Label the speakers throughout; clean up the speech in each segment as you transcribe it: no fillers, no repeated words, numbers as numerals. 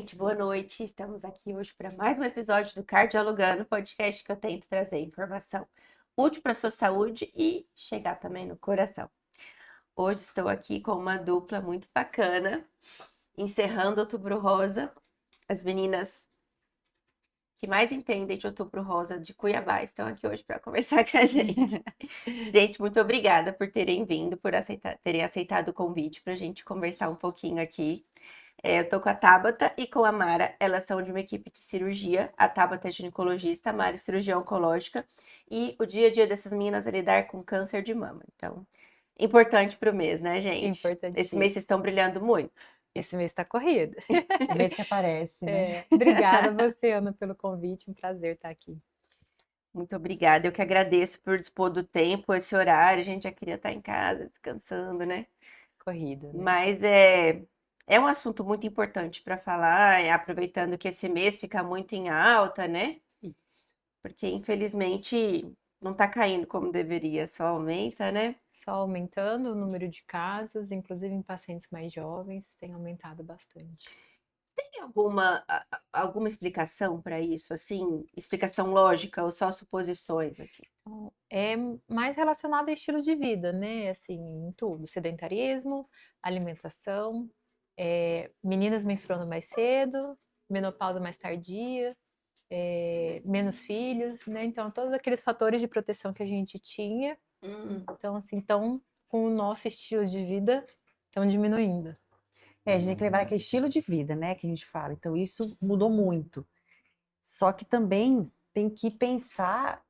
Speaker 1: gente, boa noite. Estamos aqui hoje para mais um episódio do Cardiologando, podcast que eu tento trazer informação útil para a sua saúde e chegar também no coração. Hoje estou aqui com uma dupla muito bacana, encerrando Outubro Rosa. As meninas que mais entendem de Outubro Rosa de Cuiabá estão aqui hoje para conversar com a gente. Gente, muito obrigada por terem vindo, por terem aceitado o convite para a gente conversar um pouquinho aqui. Eu tô com a Tabata e com a Mara, elas são de uma equipe de cirurgia. A Tabata é ginecologista, a Mara é cirurgiã oncológica. E o dia a dia dessas meninas é lidar com câncer de mama. Então, importante pro mês, né, gente? Esse mês vocês estão brilhando muito.
Speaker 2: Esse mês tá corrido.
Speaker 3: O mês que aparece, né?
Speaker 2: Obrigada a você, Ana, pelo convite. Um prazer estar aqui.
Speaker 1: Muito obrigada. Eu que agradeço por dispor do tempo, esse horário. A gente já queria estar em casa, descansando, né?
Speaker 2: Corrida, né?
Speaker 1: Mas é um assunto muito importante para falar, aproveitando que esse mês fica muito em alta, né?
Speaker 2: Isso.
Speaker 1: Porque, infelizmente, não tá caindo como deveria, só aumenta, né?
Speaker 2: Só aumentando o número de casos, inclusive em pacientes mais jovens, tem aumentado bastante.
Speaker 1: Tem alguma explicação para isso, assim? Explicação lógica ou só suposições, assim?
Speaker 2: É mais relacionado ao estilo de vida, né? Assim, em tudo. Sedentarismo, alimentação, meninas menstruando mais cedo, menopausa mais tardia, menos filhos, né? Então, todos aqueles fatores de proteção que a gente tinha, então, assim, com o nosso estilo de vida, estão diminuindo.
Speaker 3: A gente tem que lembrar que é estilo de vida, né, que a gente fala. Então, isso mudou muito. Só que também tem que pensar,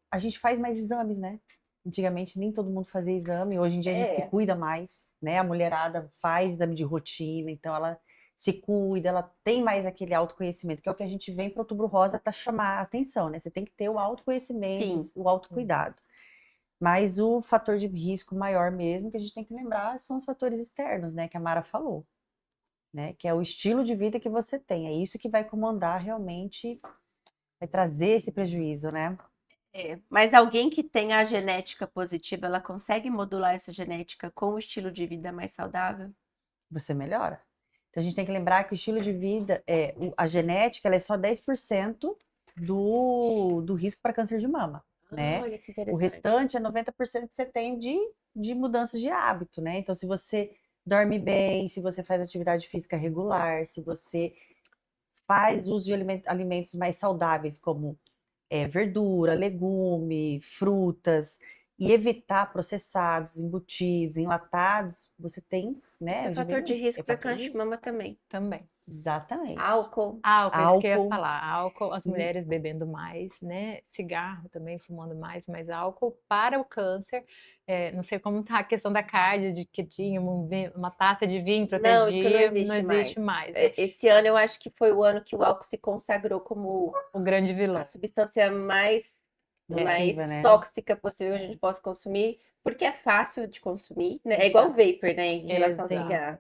Speaker 3: a gente faz mais exames, né? Antigamente nem todo mundo fazia exame, hoje em dia a gente se cuida mais, né? A mulherada faz exame de rotina, então ela se cuida, ela tem mais aquele autoconhecimento, que é o que a gente vem para o Outubro Rosa para chamar a atenção, né? Você tem que ter o autoconhecimento,
Speaker 1: Sim.
Speaker 3: o autocuidado. Mas o fator de risco maior mesmo que a gente tem que lembrar são os fatores externos, né? Que a Mara falou, né? Que é o estilo de vida que você tem. É isso que vai comandar realmente, vai trazer esse prejuízo, né?
Speaker 1: Mas alguém que tem a genética positiva, ela consegue modular essa genética com o estilo de vida mais saudável?
Speaker 3: Você melhora. Então a gente tem que lembrar que o estilo de vida, a genética, ela é só 10% do risco para câncer de mama, né?
Speaker 1: Olha que interessante.
Speaker 3: O restante é 90% que você tem de mudanças de hábito, né? Então, se você dorme bem, se você faz atividade física regular, se você faz uso de alimentos mais saudáveis, como verdura, legume, frutas, e evitar processados, embutidos, enlatados, você tem, né?
Speaker 1: Isso é fator de risco para câncer de mama também.
Speaker 2: Também.
Speaker 3: Exatamente.
Speaker 1: Álcool.
Speaker 2: Isso que eu ia falar. Álcool, as mulheres bebendo mais, né? Cigarro também, fumando mais, mas álcool para o câncer. Não sei como tá a questão da cardio, de que tinha uma taça de vinho protegia.
Speaker 1: Não, isso não existe
Speaker 2: mais.
Speaker 1: Esse ano eu acho que foi o ano que o álcool se consagrou como
Speaker 2: O grande vilão.
Speaker 1: a substância mais
Speaker 3: né?
Speaker 1: tóxica possível que a gente possa consumir, porque é fácil de consumir, né? É igual o vapor, né? Em relação ao cigarro.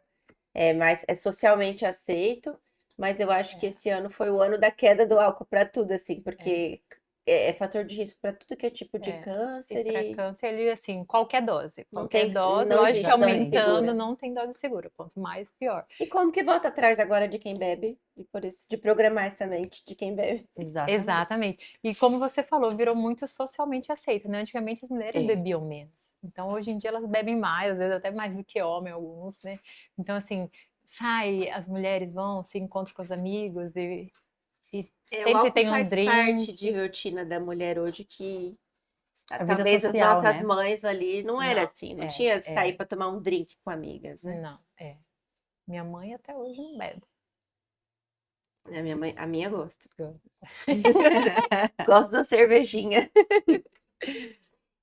Speaker 1: É socialmente aceito, mas eu acho que esse ano foi o ano da queda do álcool para tudo, assim, porque é fator de risco para tudo que é tipo de câncer.
Speaker 2: E para câncer, ele, assim, qualquer dose.
Speaker 1: Não
Speaker 2: Qualquer
Speaker 1: tem-
Speaker 2: dose,
Speaker 1: não
Speaker 2: lógico
Speaker 1: existe
Speaker 2: que
Speaker 1: dose
Speaker 2: aumentando,
Speaker 1: segura.
Speaker 2: não tem dose segura. Quanto mais, pior.
Speaker 1: E como que volta atrás agora de quem bebe? E por isso, de programar essa mente de quem bebe.
Speaker 2: Exatamente. E como você falou, virou muito socialmente aceito, né? Antigamente as mulheres bebiam menos. Então, hoje em dia, elas bebem mais, às vezes até mais do que homem, alguns, né? Então, assim, as mulheres vão, se encontram com os amigos e sempre tem um
Speaker 1: faz
Speaker 2: drink.
Speaker 1: parte de rotina da mulher hoje que
Speaker 3: A vida
Speaker 1: talvez
Speaker 3: social,
Speaker 1: as nossas
Speaker 3: né?
Speaker 1: mães ali não era assim, não tinha sair para tomar um drink com amigas, né?
Speaker 2: Não, Minha mãe até hoje não bebe.
Speaker 1: A minha gosta. Gosto da cervejinha.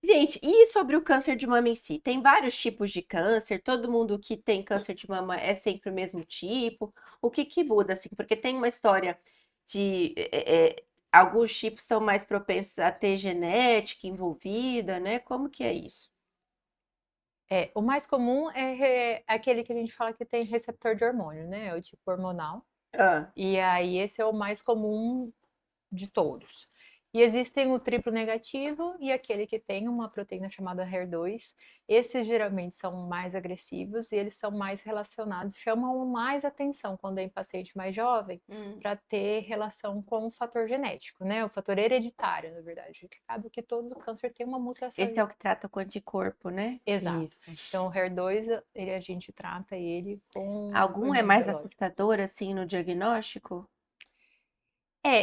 Speaker 1: Gente, e sobre o câncer de mama em si? Tem vários tipos de câncer, todo mundo que tem câncer de mama é sempre o mesmo tipo? O que muda, assim? Porque tem uma história de alguns tipos são mais propensos a ter genética envolvida, né? Como que é isso?
Speaker 2: O mais comum é aquele que a gente fala que tem receptor de hormônio, né? É o tipo hormonal. E aí esse é o mais comum de todos. E existem o triplo negativo e aquele que tem uma proteína chamada HER2. Esses geralmente são mais agressivos e eles são mais relacionados, chamam mais atenção quando é em paciente mais jovem, para ter relação com o fator genético, né? O fator hereditário, na verdade. Que acaba que todo câncer tem uma mutação.
Speaker 1: Esse é o que trata com anticorpo, né?
Speaker 2: Exato.
Speaker 3: Isso.
Speaker 2: Então, o HER2, a gente trata ele com
Speaker 1: Algum
Speaker 2: o
Speaker 1: é mais
Speaker 2: imunobiológico.
Speaker 1: assustador, assim, no diagnóstico?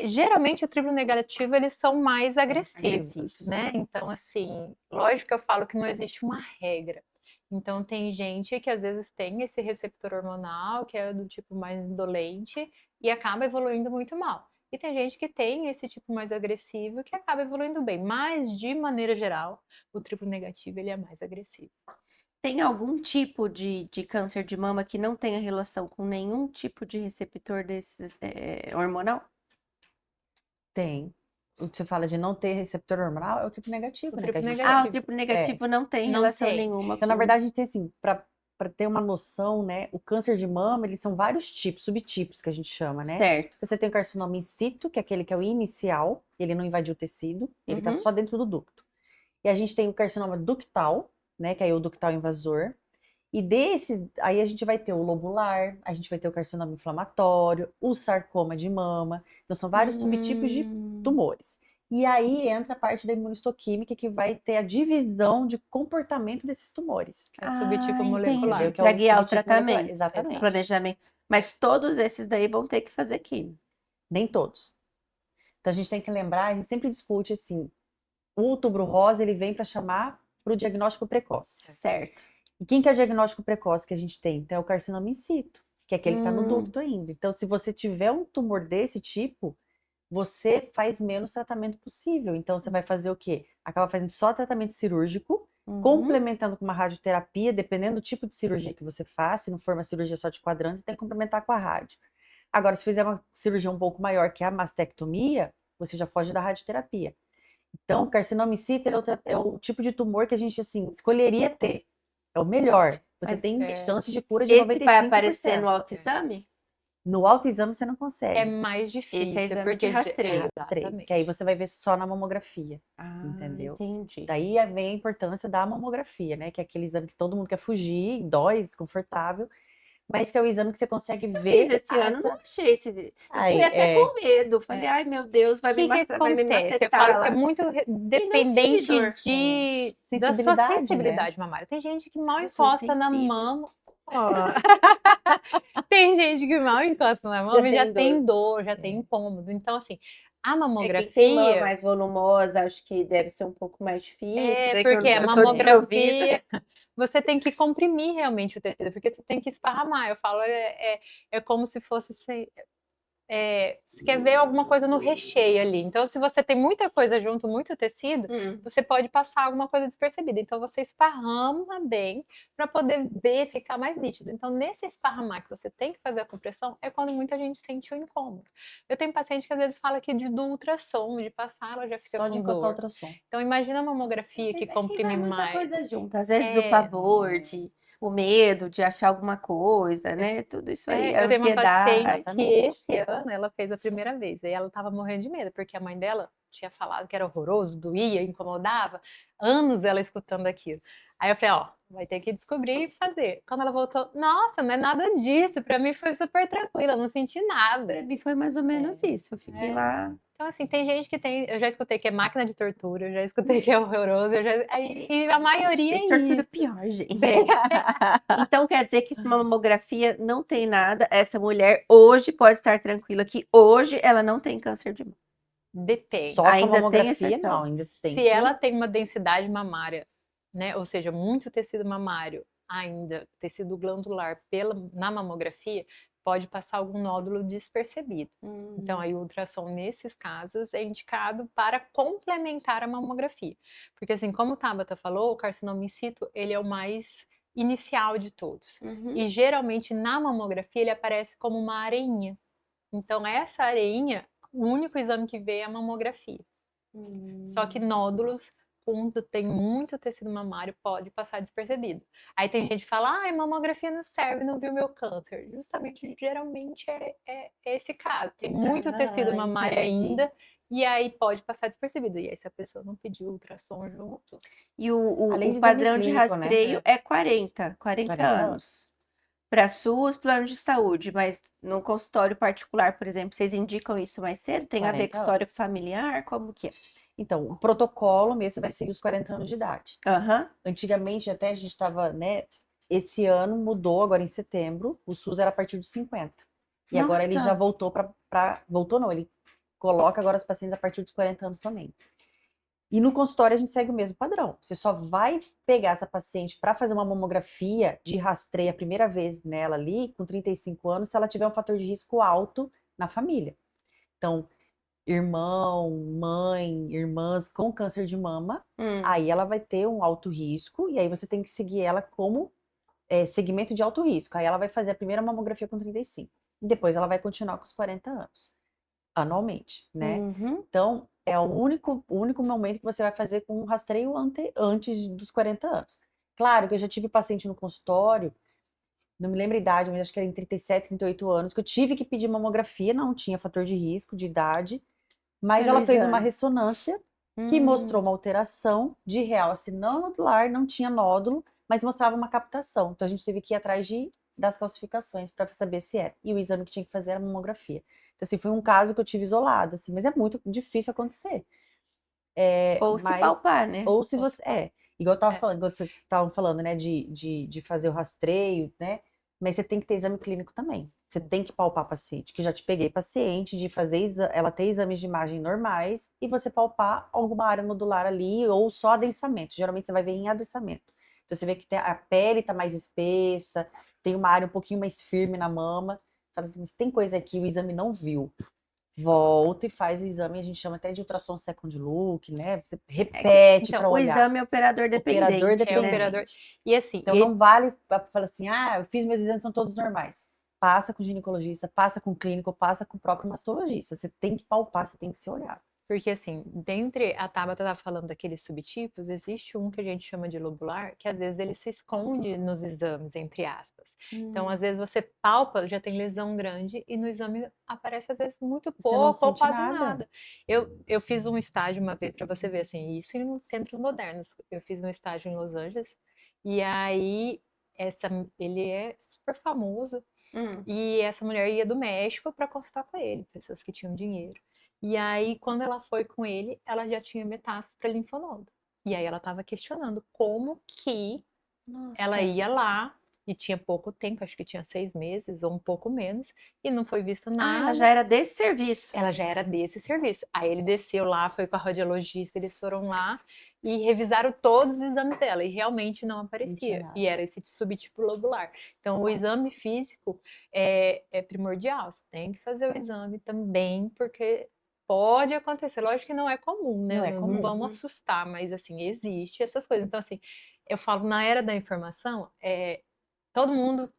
Speaker 2: Geralmente o triplo negativo eles são mais agressivos,
Speaker 1: agressivos.
Speaker 2: né? Então, assim, lógico que eu falo que não existe uma regra. Então, tem gente que às vezes tem esse receptor hormonal, que é do tipo mais indolente, e acaba evoluindo muito mal. E tem gente que tem esse tipo mais agressivo, que acaba evoluindo bem. Mas, de maneira geral, o triplo negativo ele é mais agressivo.
Speaker 1: Tem algum tipo de câncer de mama que não tenha relação com nenhum tipo de receptor desses hormonal?
Speaker 3: Tem. O que você fala de não ter receptor hormonal é o triplo negativo,
Speaker 2: O
Speaker 3: né? Que a
Speaker 2: triplo
Speaker 3: gente
Speaker 1: Ah, o
Speaker 2: negativo.
Speaker 1: triplo negativo não tem
Speaker 2: Não
Speaker 1: relação
Speaker 2: tem.
Speaker 1: nenhuma
Speaker 3: Então, na
Speaker 1: com...
Speaker 3: verdade, a gente tem assim, para ter uma noção, né? O câncer de mama, eles são vários tipos, subtipos que a gente chama, né?
Speaker 1: Certo.
Speaker 3: Você tem o carcinoma in situ, que é aquele que é o inicial, ele não invadiu o tecido, ele tá
Speaker 1: Uhum.
Speaker 3: só dentro do ducto. E a gente tem o carcinoma ductal, né? Que é o ductal invasor. E desses, aí a gente vai ter o lobular, a gente vai ter o carcinoma inflamatório, o sarcoma de mama. Então, são vários subtipos de tumores. E aí entra a parte da imunistoquímica, que vai ter a divisão de comportamento desses tumores.
Speaker 2: Que é o subtipo
Speaker 1: Ah,
Speaker 2: molecular.
Speaker 1: entendi.
Speaker 3: Que é
Speaker 1: Para
Speaker 3: o
Speaker 1: guiar o
Speaker 3: subtipo molecular.
Speaker 1: tratamento, o
Speaker 3: Exatamente.
Speaker 1: planejamento. Mas todos esses daí vão ter que fazer químio.
Speaker 3: Nem todos. Então a gente tem que lembrar, a gente sempre discute assim, o outubro rosa ele vem para chamar para o diagnóstico precoce.
Speaker 1: Certo.
Speaker 3: E quem que é o diagnóstico precoce que a gente tem? Então é o carcinoma in situ, que é aquele que está no ducto ainda. Então se você tiver um tumor desse tipo, você faz menos tratamento possível. Então você vai fazer o quê? Acaba fazendo só tratamento cirúrgico, complementando com uma radioterapia, dependendo do tipo de cirurgia que você faz. Se não for uma cirurgia só de quadrante, você tem que complementar com a rádio. Agora, se fizer uma cirurgia um pouco maior, que é a mastectomia, você já foge da radioterapia. Então, o carcinoma in situ é o tipo de tumor que a gente, assim, escolheria ter. É o melhor. Você
Speaker 1: Mas,
Speaker 3: tem chance de cura de
Speaker 1: Esse
Speaker 3: 95%.
Speaker 1: vai aparecer no autoexame?
Speaker 3: No autoexame você não consegue.
Speaker 2: É mais difícil.
Speaker 1: Esse é exame
Speaker 2: porque
Speaker 1: de rastreio.
Speaker 2: Exatamente.
Speaker 3: Que aí você vai ver só na mamografia.
Speaker 1: Ah,
Speaker 3: Entendeu?
Speaker 1: entendi.
Speaker 3: Daí vem a importância da mamografia, né? Que é aquele exame que todo mundo quer fugir, dói, desconfortável, mas que é o exame que você consegue ver.
Speaker 1: Fiz esse ano, não achei esse. Eu
Speaker 3: Aí,
Speaker 1: fui até com medo. Falei, ai meu Deus, vai
Speaker 2: O que
Speaker 1: me
Speaker 2: acontece? Eu
Speaker 1: macetar
Speaker 2: falo que
Speaker 1: lá.
Speaker 2: é muito dependente
Speaker 1: dor.
Speaker 2: da sua
Speaker 3: sensibilidade,
Speaker 2: sensibilidade mamária. Tem gente que mal
Speaker 1: Eu sou
Speaker 2: encosta na
Speaker 1: sensível.
Speaker 2: mama. Tem gente que mal encosta na mama e já tem dor, já tem incômodo. Então, assim, a
Speaker 1: Quem tem mama
Speaker 2: mamografia.
Speaker 1: mais volumosa, acho que deve ser um pouco mais difícil. daí
Speaker 2: Porque a
Speaker 1: quando eu tô de ouvido.
Speaker 2: mamografia, você tem que comprimir realmente o tecido, porque você tem que esparramar. Eu falo, é como se fosse. Você quer ver alguma coisa no recheio ali. Então, se você tem muita coisa junto, muito tecido, você pode passar alguma coisa despercebida. Então, você esparrama bem para poder ver, ficar mais nítido. Então, nesse esparramar que você tem que fazer a compressão, é quando muita gente sente o incômodo. Eu tenho paciente que às vezes fala que do ultrassom, de passar, ela já fica
Speaker 3: só
Speaker 2: com
Speaker 3: de encostar o
Speaker 2: dor.
Speaker 3: ultrassom.
Speaker 2: Então, imagina a mamografia que comprime
Speaker 1: muita
Speaker 2: mais.
Speaker 1: coisa junto. Às vezes o pavor, o medo de achar alguma coisa, né? Tudo isso aí, a
Speaker 2: Eu tenho uma paciente
Speaker 1: ansiedade.
Speaker 2: que esse ano ela fez a primeira vez, e ela tava morrendo de medo, porque a mãe dela tinha falado que era horroroso, doía, incomodava, anos ela escutando aquilo. Aí eu falei, ó, vai ter que descobrir e fazer. Quando ela voltou, nossa, não é nada disso, pra mim foi super tranquila, eu não senti nada.
Speaker 1: Pra mim foi mais ou menos isso. Eu fiquei lá.
Speaker 2: Então, assim, tem gente que tem. Eu já escutei que é máquina de tortura, eu já escutei que é horroroso, e a maioria
Speaker 1: Tem
Speaker 2: é
Speaker 1: tortura
Speaker 2: isso.
Speaker 1: pior, gente. Então quer dizer que uma mamografia não tem nada. Essa mulher hoje pode estar tranquila que hoje ela não tem câncer de mama.
Speaker 2: Depende.
Speaker 3: Só com a
Speaker 1: Ainda tem
Speaker 3: mamografia,
Speaker 1: exceção.
Speaker 3: não, ainda tem.
Speaker 2: Se ela tem uma densidade mamária, né, ou seja, muito tecido mamário ainda, tecido glandular na mamografia, pode passar algum nódulo despercebido. Então, aí o ultrassom, nesses casos, é indicado para complementar a mamografia. Porque, assim, como o Tabata falou, o carcinoma in situ, ele é o mais inicial de todos. E, geralmente, na mamografia, ele aparece como uma areinha. Então, essa areinha, o único exame que vê é a mamografia. Só que nódulos quando tem muito tecido mamário, pode passar despercebido. Aí tem gente que fala, ai, mamografia não serve, não viu meu câncer. Justamente, geralmente é esse caso. Tem muito tecido mamário
Speaker 1: entendi.
Speaker 2: ainda, e aí pode passar despercebido. E aí, se a pessoa não pediu ultrassom junto,
Speaker 1: E
Speaker 3: Além
Speaker 1: o
Speaker 3: de exame
Speaker 1: padrão de
Speaker 3: clínico, né?
Speaker 1: rastreio é 40
Speaker 3: 40
Speaker 1: anos. Para SUS, plano de saúde, mas no consultório particular, por exemplo, vocês indicam isso mais cedo? Tem a ver com
Speaker 3: 40
Speaker 1: histórico
Speaker 3: anos.
Speaker 1: familiar? Como que é?
Speaker 3: Então, o protocolo mesmo vai seguir os 40 anos de idade.
Speaker 1: Aham.
Speaker 3: Antigamente, até a gente estava, né? Esse ano mudou, agora em setembro, o SUS era a partir dos 50. E agora ele já
Speaker 1: Nossa.
Speaker 3: voltou para. Voltou não, ele coloca agora os pacientes a partir dos 40 anos também. E no consultório a gente segue o mesmo padrão. Você só vai pegar essa paciente para fazer uma mamografia de rastreio a primeira vez nela ali, com 35 anos, se ela tiver um fator de risco alto na família. Então, irmão, mãe, irmãs com câncer de mama, aí ela vai ter um alto risco, e aí você tem que seguir ela como segmento de alto risco. Aí ela vai fazer a primeira mamografia com 35. E depois ela vai continuar com os 40 anos, anualmente, né?
Speaker 1: Uhum.
Speaker 3: Então, é o único momento que você vai fazer com um rastreio antes dos 40 anos. Claro que eu já tive paciente no consultório, não me lembro a idade, mas acho que era em 37, 38 anos, que eu tive que pedir mamografia, não tinha fator de risco de idade, mas
Speaker 1: Pelo
Speaker 3: ela fez uma
Speaker 1: exame.
Speaker 3: ressonância que mostrou uma alteração de realce não nodular, não tinha nódulo, mas mostrava uma captação. Então a gente teve que ir atrás das calcificações para saber se era. E o exame que tinha que fazer era a mamografia. Então, assim, foi um caso que eu tive isolado, assim, mas é muito difícil acontecer.
Speaker 1: Ou se palpar, né?
Speaker 3: Ou se
Speaker 2: Ou se
Speaker 3: você. Igual eu tava
Speaker 2: É.
Speaker 3: falando, vocês estavam falando, né, de fazer o rastreio, né? Mas você tem que ter exame clínico também. Você tem que palpar a paciente, que já te peguei paciente de fazer ela ter exames de imagem normais e você palpar alguma área nodular ali ou só adensamento. Geralmente você vai ver em adensamento. Então você vê que a pele tá mais espessa, tem uma área um pouquinho mais firme na mama. Fala assim, mas tem coisa aqui, o exame não viu. Volta e faz o exame, a gente chama até de ultrassom second look, né? Você repete
Speaker 1: Então,
Speaker 3: para
Speaker 1: o
Speaker 3: olhar.
Speaker 1: exame é operador
Speaker 3: Operador
Speaker 1: dependente,
Speaker 2: é
Speaker 1: né?
Speaker 2: operador. E assim,
Speaker 3: Então não vale falar assim, eu fiz meus exames, são todos normais. Passa com o ginecologista, passa com o clínico, passa com o próprio mastologista. Você tem que palpar, você tem que se olhar.
Speaker 2: porque assim, dentre a Tabata estava falando daqueles subtipos, existe um que a gente chama de lobular, que às vezes ele se esconde nos exames, entre aspas. Então, às vezes você palpa, já tem lesão grande, e no exame aparece às vezes muito
Speaker 3: Você não
Speaker 2: pouco ou
Speaker 3: sente
Speaker 2: quase
Speaker 3: nada.
Speaker 2: nada. Eu fiz um estágio uma vez, para você ver assim, isso em centros modernos. Eu fiz um estágio em Los Angeles, e aí ele é super famoso, e essa mulher ia do México para consultar com ele, pessoas que tinham dinheiro. E aí, quando ela foi com ele, ela já tinha metástase para linfonodo. E aí ela estava questionando como que ela
Speaker 1: Nossa.
Speaker 2: ia lá e tinha pouco tempo, acho que tinha 6 meses ou um pouco menos, e não foi visto
Speaker 1: Ah,
Speaker 2: nada.
Speaker 1: ela já era desse serviço.
Speaker 2: Ela já era desse serviço. Aí ele desceu lá, foi com a radiologista, eles foram lá e revisaram todos os exames dela e realmente não aparecia.
Speaker 3: nada.
Speaker 2: E era esse subtipo lobular. Então, o exame físico é primordial. Você tem que fazer o exame também, porque pode acontecer. Lógico que não é comum, né?
Speaker 3: Não é comum.
Speaker 2: Vamos assustar, mas assim, existe essas coisas. Então, assim, eu falo, na era da informação, todo mundo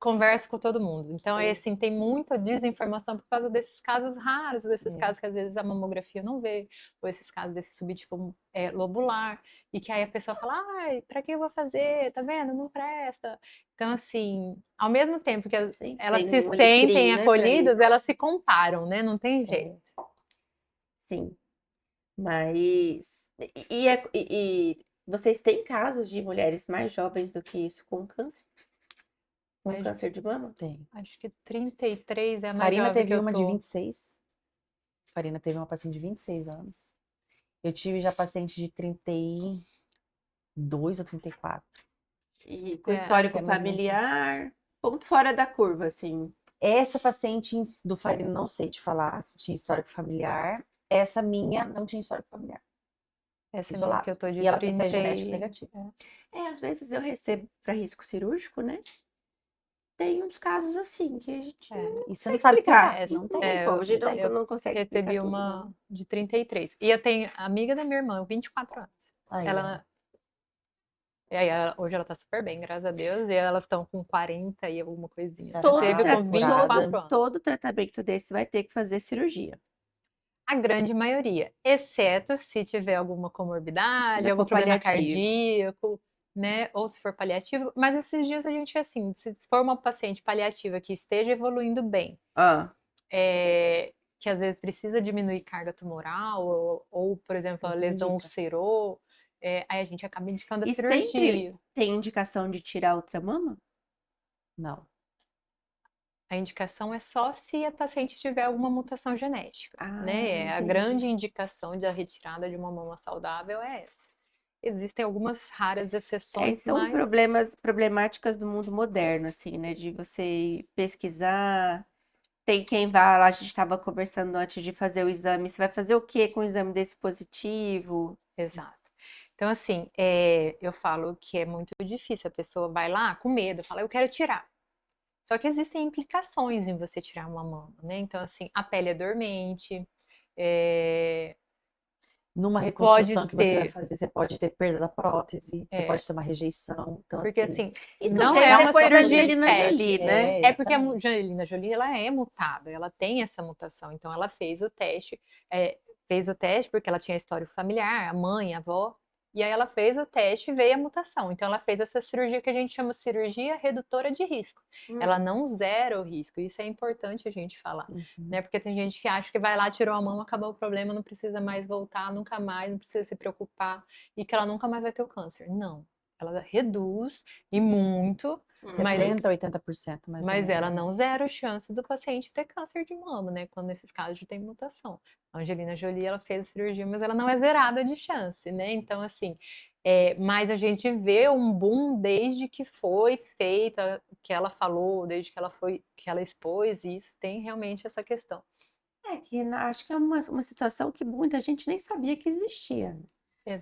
Speaker 2: conversa com todo mundo. Então, assim, tem muita desinformação por causa desses casos raros, desses casos que às vezes a mamografia não vê, ou esses casos desse subtipo lobular, e que aí a pessoa fala, ai, pra que eu vou fazer? Tá vendo? Não presta. Então, assim, ao mesmo tempo que elas
Speaker 1: Sim,
Speaker 2: se
Speaker 1: tem um
Speaker 2: sentem
Speaker 1: alecrim, né, pra
Speaker 2: acolhidas,
Speaker 1: isso.
Speaker 2: elas se comparam, né? Não tem jeito.
Speaker 1: Sim. Mas. E vocês têm casos de mulheres mais jovens do que isso com câncer? Com
Speaker 2: Mas
Speaker 1: câncer de mama?
Speaker 3: Tem.
Speaker 2: acho que 33 é a mais
Speaker 3: Farina
Speaker 2: jovem que
Speaker 3: teve
Speaker 2: eu
Speaker 3: uma de
Speaker 2: tô.
Speaker 3: 26. Farina teve uma paciente de 26 anos. Eu tive já paciente de 32 ou 34.
Speaker 1: E com
Speaker 2: É,
Speaker 1: histórico
Speaker 3: é mais ou menos assim.
Speaker 1: familiar, ponto fora da curva, assim.
Speaker 3: Essa paciente do Farina, não sei te falar se tinha histórico familiar. Essa minha não tinha histórico familiar.
Speaker 2: essa minha
Speaker 3: Isolada.
Speaker 2: que eu tô de
Speaker 3: E ela fez
Speaker 2: 30
Speaker 3: teste genético negativo.
Speaker 1: Às vezes eu recebo para risco cirúrgico, né? Tem uns casos assim que a gente não
Speaker 3: E você
Speaker 1: consegue
Speaker 3: não sabe
Speaker 1: explicar.
Speaker 2: explicar.
Speaker 3: Não tem.
Speaker 1: Como, a gente
Speaker 3: Não tem.
Speaker 1: não consegue explicar
Speaker 2: Recebi
Speaker 1: tudo,
Speaker 2: uma
Speaker 1: não.
Speaker 2: de 33. E eu tenho amiga da minha irmã, 24 anos.
Speaker 3: Aí,
Speaker 2: Ela, e aí hoje ela tá super bem, graças a Deus. E elas estão com 40 e alguma coisinha.
Speaker 3: Tá
Speaker 2: Teve com
Speaker 3: curada.
Speaker 2: 24 anos.
Speaker 1: Todo tratamento desse vai ter que fazer cirurgia.
Speaker 2: A grande maioria, exceto se tiver alguma comorbidade,
Speaker 1: já
Speaker 2: algum
Speaker 1: for
Speaker 2: problema
Speaker 1: paliativo.
Speaker 2: cardíaco, né? Ou se for paliativo. Mas esses dias a gente, assim, se for uma paciente paliativa que esteja evoluindo bem,
Speaker 1: Ah,
Speaker 2: que às vezes precisa diminuir carga tumoral, ou, por exemplo, a
Speaker 3: Você
Speaker 2: lesão
Speaker 3: indica.
Speaker 2: ulcerou, aí a gente acaba indicando a
Speaker 1: e sempre
Speaker 2: cirurgia.
Speaker 1: tem indicação de tirar outra mama?
Speaker 3: Não.
Speaker 2: A indicação é só se a paciente tiver alguma mutação genética,
Speaker 1: Ah,
Speaker 2: né? A
Speaker 1: entendi.
Speaker 2: grande indicação da retirada de uma mama saudável é essa. Existem algumas raras exceções,
Speaker 1: São
Speaker 2: mas
Speaker 1: problemáticas do mundo moderno, assim, né? De você pesquisar. Tem quem vá lá, a gente estava conversando antes de fazer o exame. Você vai fazer o quê com o exame desse positivo?
Speaker 2: exato. Então, assim, eu falo que é muito difícil. A pessoa vai lá com medo, fala, eu quero tirar. Só que existem implicações em você tirar uma mama, né? Então, assim, a pele é dormente, é,
Speaker 3: Numa
Speaker 2: pode
Speaker 3: reconstrução que você vai
Speaker 2: ter,
Speaker 3: fazer, você pode ter perda da prótese, você
Speaker 2: é,
Speaker 3: pode ter uma rejeição. Então,
Speaker 2: porque
Speaker 3: assim,
Speaker 2: assim,
Speaker 1: Isso
Speaker 2: não
Speaker 1: veio
Speaker 2: é uma
Speaker 1: depois da
Speaker 2: cirurgia
Speaker 1: Angelina
Speaker 2: estética.
Speaker 1: Jolie, né?
Speaker 2: É porque a
Speaker 3: exatamente.
Speaker 2: Angelina Jolie, ela é mutada, ela tem essa mutação. Então, ela fez o teste porque ela tinha histórico familiar, a mãe, a avó. E aí ela fez o teste e veio a mutação. Então, ela fez essa cirurgia que a gente chama cirurgia redutora de risco. Ela não zera o risco. Isso é importante a gente falar,
Speaker 3: Uhum.
Speaker 2: né? Porque tem gente que acha que vai lá, tirou a mão, acabou o problema, não precisa mais voltar, nunca mais, não precisa se preocupar e que ela nunca mais vai ter o câncer. Não. Ela reduz e muito, mas
Speaker 3: 70%, 80% mais ou
Speaker 2: mas
Speaker 3: menos.
Speaker 2: ela não zera a chance do paciente ter câncer de mama, né? Quando nesses casos tem mutação. A Angelina Jolie, ela fez a cirurgia, mas ela não é zerada de chance, né? Então, assim, mas a gente vê um boom desde que foi feita, que ela falou, desde que ela expôs isso, tem realmente essa questão.
Speaker 1: Acho que é uma situação que muita gente nem sabia que existia.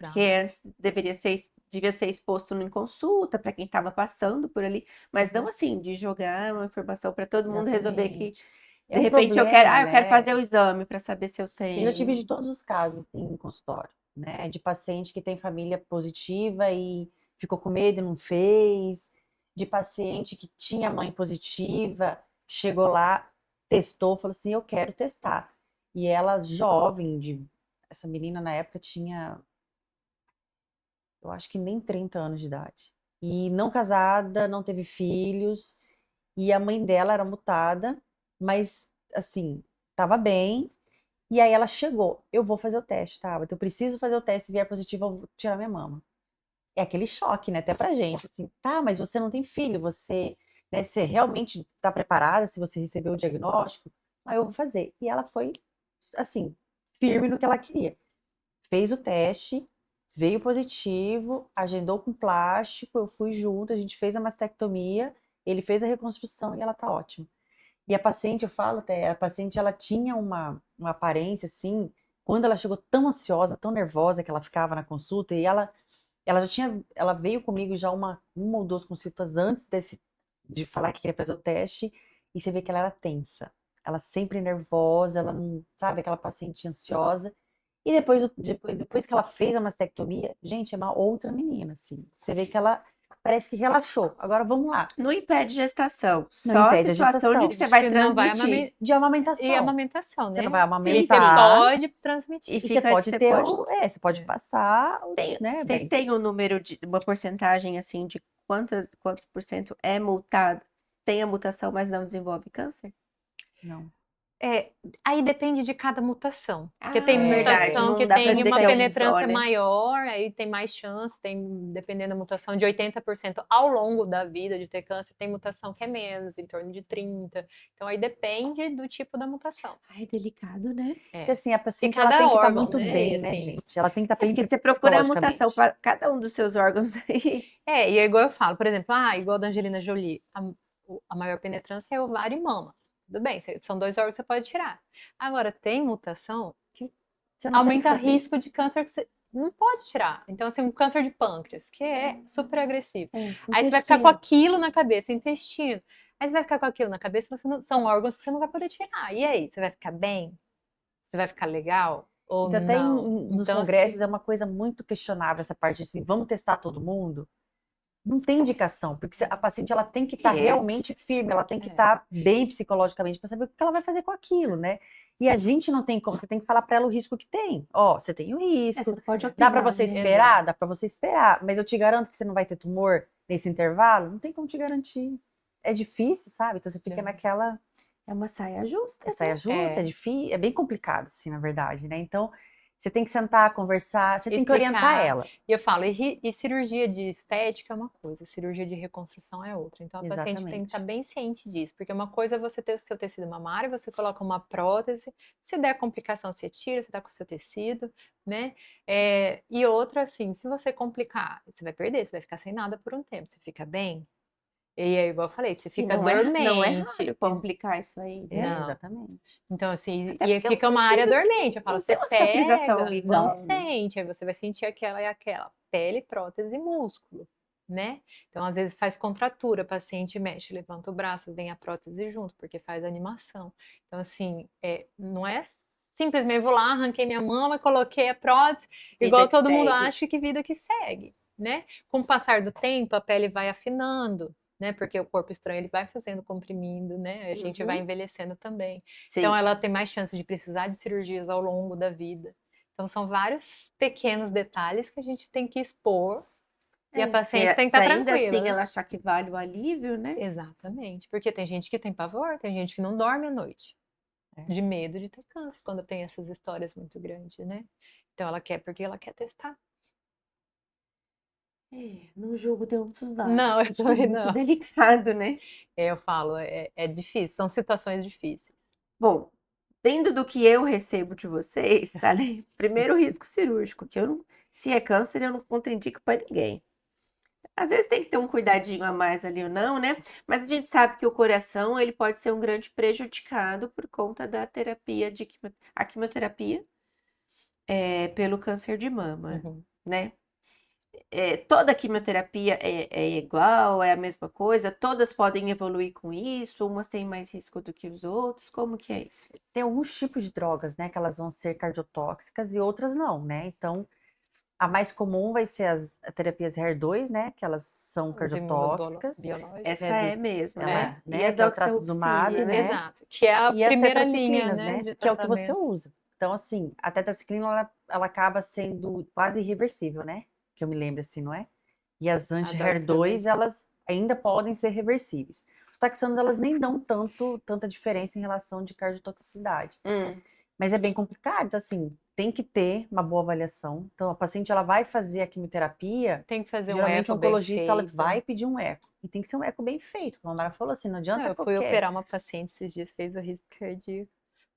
Speaker 1: Porque
Speaker 2: Exato.
Speaker 1: antes devia ser exposto em consulta para quem estava passando por ali, mas não assim, de jogar uma informação para todo mundo resolver que,
Speaker 3: Exatamente. É
Speaker 1: de
Speaker 3: um
Speaker 1: repente,
Speaker 3: problema,
Speaker 1: eu quero
Speaker 3: né?
Speaker 1: fazer o exame para saber se eu
Speaker 3: Eu já tive de
Speaker 1: tenho.
Speaker 3: todos os casos, assim, em consultório, né? De paciente que tem família positiva e ficou com medo e não fez. De paciente que tinha mãe positiva, chegou lá, testou, falou assim, eu quero testar. E ela, jovem, essa menina na época tinha, eu acho que nem 30 anos de idade. E não casada, não teve filhos, e a mãe dela era mutada, mas, assim, estava bem. E aí ela chegou, eu vou fazer o teste, tá? Eu preciso fazer o teste, se vier positivo, eu vou tirar minha mama. É aquele choque, né? Até pra gente, assim, tá, mas você não tem filho, né, você realmente tá preparada se você recebeu o diagnóstico? Aí eu vou fazer. E ela foi, assim, firme no que ela queria. Fez o teste, veio positivo, agendou com plástico, eu fui junto, a gente fez a mastectomia, ele fez a reconstrução e ela tá ótima. E a paciente, eu falo até, a paciente ela tinha uma aparência assim, quando ela chegou tão ansiosa, tão nervosa que ela ficava na consulta, e ela já tinha, ela veio comigo já uma ou duas consultas antes de falar que queria fazer o teste, e você vê que ela era tensa. Ela sempre nervosa, ela não, sabe, aquela paciente ansiosa. E depois que ela fez a mastectomia, gente, é uma outra menina, assim. Você vê que ela parece que relaxou. Agora vamos lá.
Speaker 1: Não impede gestação,
Speaker 3: Não
Speaker 1: só a
Speaker 3: impede a
Speaker 1: situação de que
Speaker 3: gestação.
Speaker 1: você
Speaker 2: Acho
Speaker 1: vai
Speaker 2: que não vai
Speaker 1: transmitir.
Speaker 3: De
Speaker 2: e
Speaker 3: amamentação.
Speaker 2: amamentação,
Speaker 3: Você não
Speaker 2: né?
Speaker 3: vai
Speaker 2: E você
Speaker 3: amamentar
Speaker 2: pode
Speaker 1: E
Speaker 2: transmitir.
Speaker 3: e você
Speaker 1: fica,
Speaker 3: pode
Speaker 1: você
Speaker 3: ter
Speaker 1: pode.
Speaker 3: você pode
Speaker 2: É.
Speaker 3: passar, né,
Speaker 1: Vocês
Speaker 3: bem.
Speaker 1: têm um número uma porcentagem assim de quantos por cento é multado, tem a mutação, mas não desenvolve câncer?
Speaker 3: Não.
Speaker 2: Aí depende de cada mutação. Porque tem
Speaker 1: Ah, verdade.
Speaker 2: mutação
Speaker 3: É,
Speaker 2: que
Speaker 1: Não dá pra
Speaker 2: tem
Speaker 1: dizer
Speaker 2: uma
Speaker 1: que é um só,
Speaker 2: penetrância
Speaker 1: né?
Speaker 2: maior, aí tem mais chance, tem, dependendo da mutação, de 80% ao longo da vida de ter câncer, tem mutação que é menos, em torno de 30%. Então aí depende do tipo da mutação.
Speaker 1: Ai, delicado, né?
Speaker 3: porque assim, a
Speaker 2: E
Speaker 3: paciente ela
Speaker 2: cada
Speaker 3: tem que estar
Speaker 2: órgão,
Speaker 3: muito
Speaker 2: né?
Speaker 3: bem,
Speaker 2: E
Speaker 3: né,
Speaker 2: assim,
Speaker 3: gente? Ela tem que estar bem
Speaker 1: Porque você procura a mutação
Speaker 3: psicologicamente.
Speaker 1: para cada um dos seus órgãos aí.
Speaker 2: e é igual eu falo, por exemplo, igual da Angelina Jolie, a maior penetrância é ovário e mama. Tudo bem, são dois órgãos que você pode tirar. Agora, tem mutação que
Speaker 3: Você não tem que
Speaker 2: aumenta
Speaker 3: fazer.
Speaker 2: risco de câncer que você não pode tirar. Então, assim, um câncer de pâncreas, que é super agressivo. Aí você vai ficar com
Speaker 3: Intestino.
Speaker 2: aquilo na cabeça, intestino. Aí você vai ficar com aquilo na cabeça, são órgãos que você não vai poder tirar. E aí, você vai ficar bem? Você vai ficar legal? Ou
Speaker 3: Então, até
Speaker 2: não?
Speaker 3: nos
Speaker 2: Então,
Speaker 3: congressos
Speaker 2: assim,
Speaker 3: é uma coisa muito questionável essa parte assim, vamos testar todo mundo? não tem indicação, porque a paciente ela tem que estar
Speaker 1: É.
Speaker 3: realmente firme, ela tem que
Speaker 2: É.
Speaker 3: estar bem psicologicamente para saber o que ela vai fazer com aquilo, né? E a gente não tem como, você tem que falar para ela o risco que tem. Ó, você tem o
Speaker 1: Você
Speaker 3: risco,
Speaker 1: não pode
Speaker 3: dá para
Speaker 1: opinar,
Speaker 3: você
Speaker 1: né?
Speaker 3: esperar?
Speaker 2: Exato.
Speaker 3: Dá para você esperar, mas eu te garanto que você não vai ter tumor nesse intervalo? Não tem como te garantir. É difícil, sabe? Então você fica
Speaker 2: É.
Speaker 3: naquela
Speaker 1: É uma saia justa,
Speaker 3: saia
Speaker 1: né?
Speaker 3: justa,
Speaker 2: É.
Speaker 3: é difícil, é bem complicado, assim, na verdade, né? Então, você tem que sentar, conversar, você tem que orientar
Speaker 2: Explicar.
Speaker 3: ela.
Speaker 2: E eu falo, e cirurgia de estética é uma coisa, cirurgia de reconstrução é outra. Então, a paciente tem que estar
Speaker 3: Exatamente.
Speaker 2: bem ciente disso, porque uma coisa é você ter o seu tecido mamário, você coloca uma prótese, se der complicação, você tira, você tá com o seu tecido, né? E outra, assim, se você complicar, você vai perder, você vai ficar sem nada por um tempo, você fica bem. E é igual eu falei, você
Speaker 1: E
Speaker 2: fica
Speaker 1: não é
Speaker 2: dormente.
Speaker 1: raro complicar isso aí, né?
Speaker 2: Não.
Speaker 3: Exatamente.
Speaker 2: Então, assim,
Speaker 1: Até
Speaker 2: e
Speaker 1: porque é um
Speaker 2: fica uma área
Speaker 1: tecido que
Speaker 2: dormente. Eu falo,
Speaker 1: não
Speaker 2: você
Speaker 1: tem uma cicatrização
Speaker 2: pega, não
Speaker 1: igual, né?
Speaker 2: sente, aí você vai sentir aquela e aquela. Pele, prótese e músculo, né? Então, às vezes faz contratura, o paciente mexe, levanta o braço, vem a prótese junto, porque faz animação. Então, assim, não é simplesmente vou lá, arranquei minha mama e coloquei a prótese, igual
Speaker 1: Vida que
Speaker 2: todo mundo
Speaker 1: segue.
Speaker 2: acha que vida que segue, né? Com o passar do tempo, a pele vai afinando, né? Porque o corpo estranho ele vai fazendo comprimindo, né? A gente vai
Speaker 1: Uhum.
Speaker 2: envelhecendo também.
Speaker 1: Sim.
Speaker 2: Então, ela tem mais chance de precisar de cirurgias ao longo da vida. Então, são vários pequenos detalhes que a gente tem que expor e a paciente tem que
Speaker 1: se
Speaker 2: estar
Speaker 1: ainda
Speaker 2: tranquila,
Speaker 1: assim
Speaker 2: né?
Speaker 1: ela achar que vale o alívio, né?
Speaker 2: Exatamente, porque tem gente que tem pavor, tem gente que não dorme à noite,
Speaker 3: É.
Speaker 2: de medo de ter câncer, quando tem essas histórias muito grandes, né? Então, ela quer porque ela quer testar.
Speaker 1: Não julgo de outros lados.
Speaker 2: Não, eu
Speaker 1: Acho que é
Speaker 2: também
Speaker 1: muito
Speaker 2: não.
Speaker 1: delicado, né?
Speaker 2: Eu falo, é difícil, são situações difíceis.
Speaker 1: Bom, vendo do que eu recebo de vocês, além, primeiro o risco cirúrgico, que eu não, se é câncer, eu não contraindico para ninguém. Às vezes tem que ter um cuidadinho a mais ali ou não, né? Mas a gente sabe que o coração, ele pode ser um grande prejudicado por conta da terapia de a quimioterapia pelo câncer de mama,
Speaker 2: Uhum.
Speaker 1: né? Toda quimioterapia é igual, é a mesma coisa? Todas podem evoluir com isso? Umas têm mais risco do que os outros? Como que é isso?
Speaker 3: Tem alguns tipos de drogas, né, que elas vão ser cardiotóxicas e outras não, né? Então, a mais comum vai ser as terapias HER2, né, que elas são
Speaker 2: Os
Speaker 3: cardiotóxicas,
Speaker 2: imunobiológicos.
Speaker 1: Essa
Speaker 3: né,
Speaker 1: é mesmo,
Speaker 3: ela,
Speaker 1: né? E
Speaker 3: né,
Speaker 1: a
Speaker 3: que é o trastuzumab,
Speaker 1: doxorubicina, né?
Speaker 3: né,
Speaker 2: Exato, que é a
Speaker 3: e as
Speaker 2: primeira linha,
Speaker 3: tetraciclinas,
Speaker 2: né,
Speaker 3: né,
Speaker 2: de
Speaker 3: que é o que você
Speaker 2: tratamento.
Speaker 3: usa. Então, assim, a tetraciclina, ela acaba sendo quase irreversível, né, que eu me lembro assim, não é? E as anti-HER2, elas ainda podem ser reversíveis. Os taxanos, elas nem dão tanta diferença em relação de cardiotoxicidade. Mas é bem complicado, então, assim, tem que ter uma boa avaliação. Então, a paciente, ela vai fazer a quimioterapia,
Speaker 2: Tem que fazer um
Speaker 3: geralmente o
Speaker 2: eco bem
Speaker 3: oncologista, ela
Speaker 2: feito.
Speaker 3: vai pedir um eco. E tem que ser um eco bem feito, como a Mara falou assim, não
Speaker 2: Não,
Speaker 3: adianta
Speaker 2: eu fui
Speaker 3: qualquer...
Speaker 2: operar uma paciente esses dias, fez o risco cardíaco.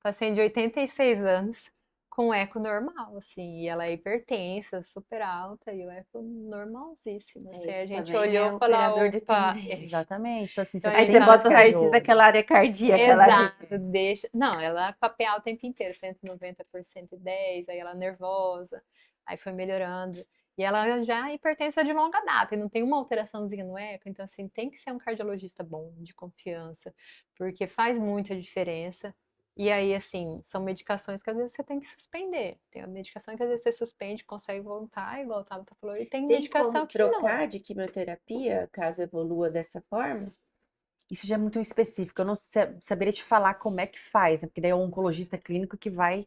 Speaker 2: Paciente de 86 anos, com eco normal, assim, e ela é hipertensa, super alta, e o eco normalzíssimo. Assim, a
Speaker 1: Esse
Speaker 2: gente
Speaker 1: também
Speaker 2: olhou
Speaker 1: é
Speaker 2: e falou,
Speaker 1: operador
Speaker 2: opa,
Speaker 1: dependente.
Speaker 3: Exatamente. Então, assim,
Speaker 2: Então,
Speaker 3: você
Speaker 1: Aí
Speaker 2: ele
Speaker 3: tem
Speaker 1: você
Speaker 3: que
Speaker 2: tá...
Speaker 1: bota o
Speaker 3: ficar de
Speaker 1: raio-x
Speaker 3: olho.
Speaker 1: daquela área cardíaca lá de...
Speaker 2: Exato, deixa... Não, ela com a PA o tempo inteiro, 190 por 110, aí ela nervosa, aí foi melhorando. E ela já é hipertensa de longa data, e não tem uma alteraçãozinha no eco, então assim, tem que ser um cardiologista bom, de confiança, porque faz muita diferença. E aí, assim, são medicações que às vezes você tem que suspender. Tem uma medicação que às vezes você suspende, consegue voltar, igual o Tabata falou, e tem
Speaker 1: Tem como
Speaker 2: medicação que não.
Speaker 1: trocar de quimioterapia, caso evolua dessa forma?
Speaker 3: Isso já é muito específico, eu não saberia te falar como é que faz, né? Porque daí é o oncologista clínico que vai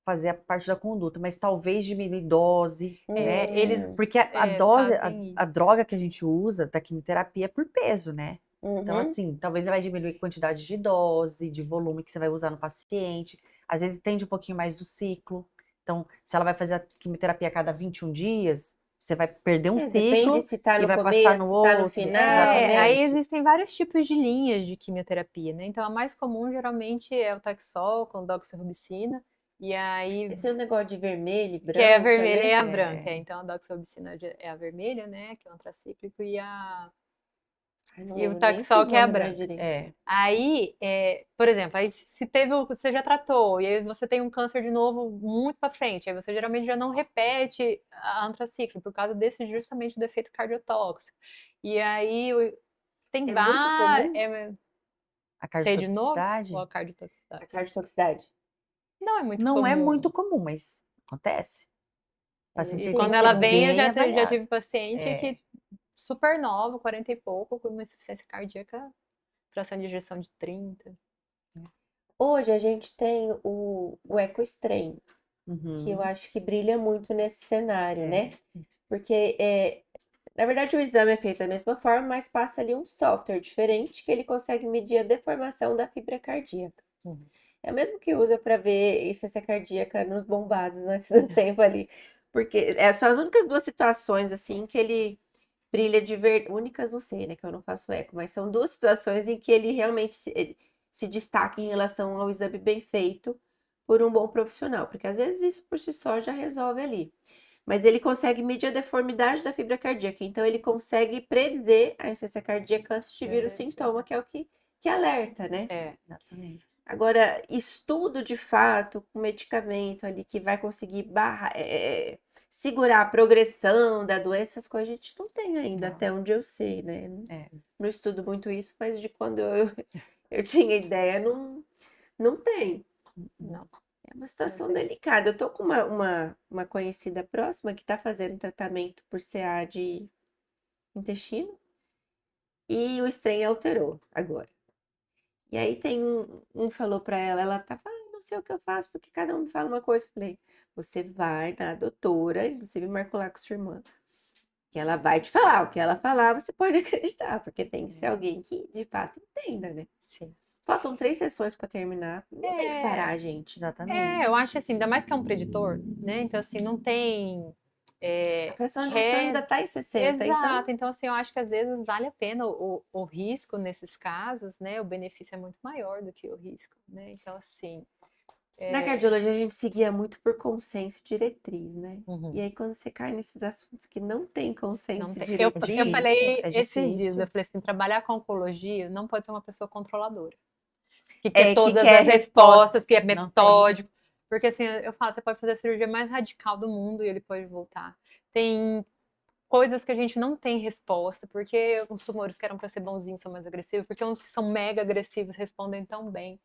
Speaker 3: fazer a parte da conduta, mas talvez diminuir dose, né?
Speaker 2: Eles
Speaker 3: Porque a dose,
Speaker 2: fazem
Speaker 3: a
Speaker 2: isso.
Speaker 3: droga que a gente usa da quimioterapia é por peso, né? Então,
Speaker 1: Uhum.
Speaker 3: assim, talvez você vai diminuir a quantidade de dose, de volume que você vai usar no paciente. Às vezes tende um pouquinho mais do ciclo. Então, se ela vai fazer a quimioterapia a cada 21 dias, você vai perder um
Speaker 1: Depende
Speaker 3: ciclo
Speaker 1: se tá
Speaker 3: e
Speaker 1: no
Speaker 3: vai passar
Speaker 1: começo,
Speaker 3: no
Speaker 1: se tá no
Speaker 3: outro.
Speaker 1: final,
Speaker 2: Aí
Speaker 1: né?
Speaker 3: Exatamente.
Speaker 2: existem vários tipos de linhas de quimioterapia, né? Então, a mais comum geralmente é o Taxol com doxorubicina, e aí,
Speaker 1: Tem um negócio de vermelho e
Speaker 2: que é a
Speaker 1: branca,
Speaker 2: vermelha e
Speaker 1: né?
Speaker 2: a branca. Então, a doxorubicina é a vermelha, né? Que é um antracíclico, e
Speaker 1: Ai, não
Speaker 2: o
Speaker 1: lembro nem esses
Speaker 2: Taxol, que é a
Speaker 1: nomes mais
Speaker 2: branca.
Speaker 1: direito.
Speaker 3: É.
Speaker 2: Aí, por exemplo, aí se teve, você já tratou, e aí você tem um câncer de novo muito para frente, aí você geralmente já não repete a antraciclo, por causa desse justamente do efeito cardiotóxico. E aí, tem
Speaker 1: É muito
Speaker 2: vários...
Speaker 1: comum
Speaker 3: A
Speaker 2: Ter de novo ou
Speaker 3: cardiotoxicidade
Speaker 2: a cardiotoxicidade?
Speaker 1: a cardiotoxicidade.
Speaker 2: Não é muito
Speaker 3: não é
Speaker 2: comum.
Speaker 3: muito comum, mas acontece. O paciente
Speaker 2: E
Speaker 3: ele tem
Speaker 2: quando
Speaker 3: que ser
Speaker 2: ela vem, eu
Speaker 3: bem
Speaker 2: já
Speaker 3: avaliado.
Speaker 2: tive paciente
Speaker 3: É.
Speaker 2: que super nova, 40 e pouco, com uma insuficiência cardíaca, fração de ejeção de 30.
Speaker 1: Hoje a gente tem o EcoStrem, que eu
Speaker 3: Uhum.
Speaker 1: acho que brilha muito nesse cenário,
Speaker 3: É.
Speaker 1: né? Porque, na verdade, o exame é feito da mesma forma, mas passa ali um software diferente que ele consegue medir a deformação da fibra cardíaca.
Speaker 2: Uhum.
Speaker 1: É o mesmo que usa para ver insuficiência cardíaca nos bombados antes do tempo ali. Porque são as únicas duas situações, assim, que ele brilha de verdade. Únicas, não sei, né? Que eu não faço eco, mas são duas situações em que ele realmente se destaca em relação ao exame bem feito por um bom profissional. Porque às vezes isso por si só já resolve ali. Mas ele consegue medir a deformidade da fibra cardíaca. Então, ele consegue predizer a insuficiência cardíaca antes de vir o sintoma, que é o que alerta, né?
Speaker 3: Exatamente.
Speaker 1: Agora, estudo de fato com medicamento ali que vai conseguir segurar a progressão da doença, essas coisas a gente não tem ainda,
Speaker 3: Não.
Speaker 1: até onde eu sei, né?
Speaker 3: É.
Speaker 1: Não estudo muito isso, mas de quando eu tinha ideia, não tem.
Speaker 2: Não.
Speaker 1: É uma situação delicada. Eu tô com uma conhecida próxima que tá fazendo tratamento por CA de intestino e o strain alterou agora. E aí tem um falou pra ela, ela tava, não sei o que eu faço, porque cada um me fala uma coisa. Eu falei, você vai na doutora, inclusive marcou lá com sua irmã, que ela vai te falar. O que ela falar, você pode acreditar, porque tem que ser alguém que de fato entenda, né?
Speaker 2: Sim.
Speaker 1: Faltam 3 sessões pra terminar. Não tem que parar, gente.
Speaker 3: Exatamente.
Speaker 2: Eu acho assim, ainda mais que é um preditor, né? Então, assim, não tem.
Speaker 1: A fração de ação ainda tá em 60, então
Speaker 2: Exato, então assim, eu acho que às vezes vale a pena o risco nesses casos, né? O benefício é muito maior do que o risco, né? Então, assim.
Speaker 1: na cardiologia a gente seguia muito por consenso e diretriz, né?
Speaker 2: Uhum.
Speaker 1: E aí quando você cai nesses assuntos que não tem
Speaker 2: Não
Speaker 1: consenso e
Speaker 2: tem. Eu
Speaker 1: diretriz,
Speaker 2: falei
Speaker 3: é
Speaker 2: esses dias,
Speaker 3: difícil.
Speaker 2: eu falei assim, trabalhar com oncologia não pode ser uma pessoa controladora, que quer
Speaker 1: que
Speaker 2: todas
Speaker 1: quer
Speaker 2: as respostas, que é
Speaker 3: Não tem.
Speaker 2: metódico. Porque assim, eu falo, você pode fazer a cirurgia mais radical do mundo e ele pode voltar. Tem coisas que a gente não tem resposta, porque os tumores que eram para ser bonzinhos são mais agressivos, porque uns que são mega agressivos respondem tão bem,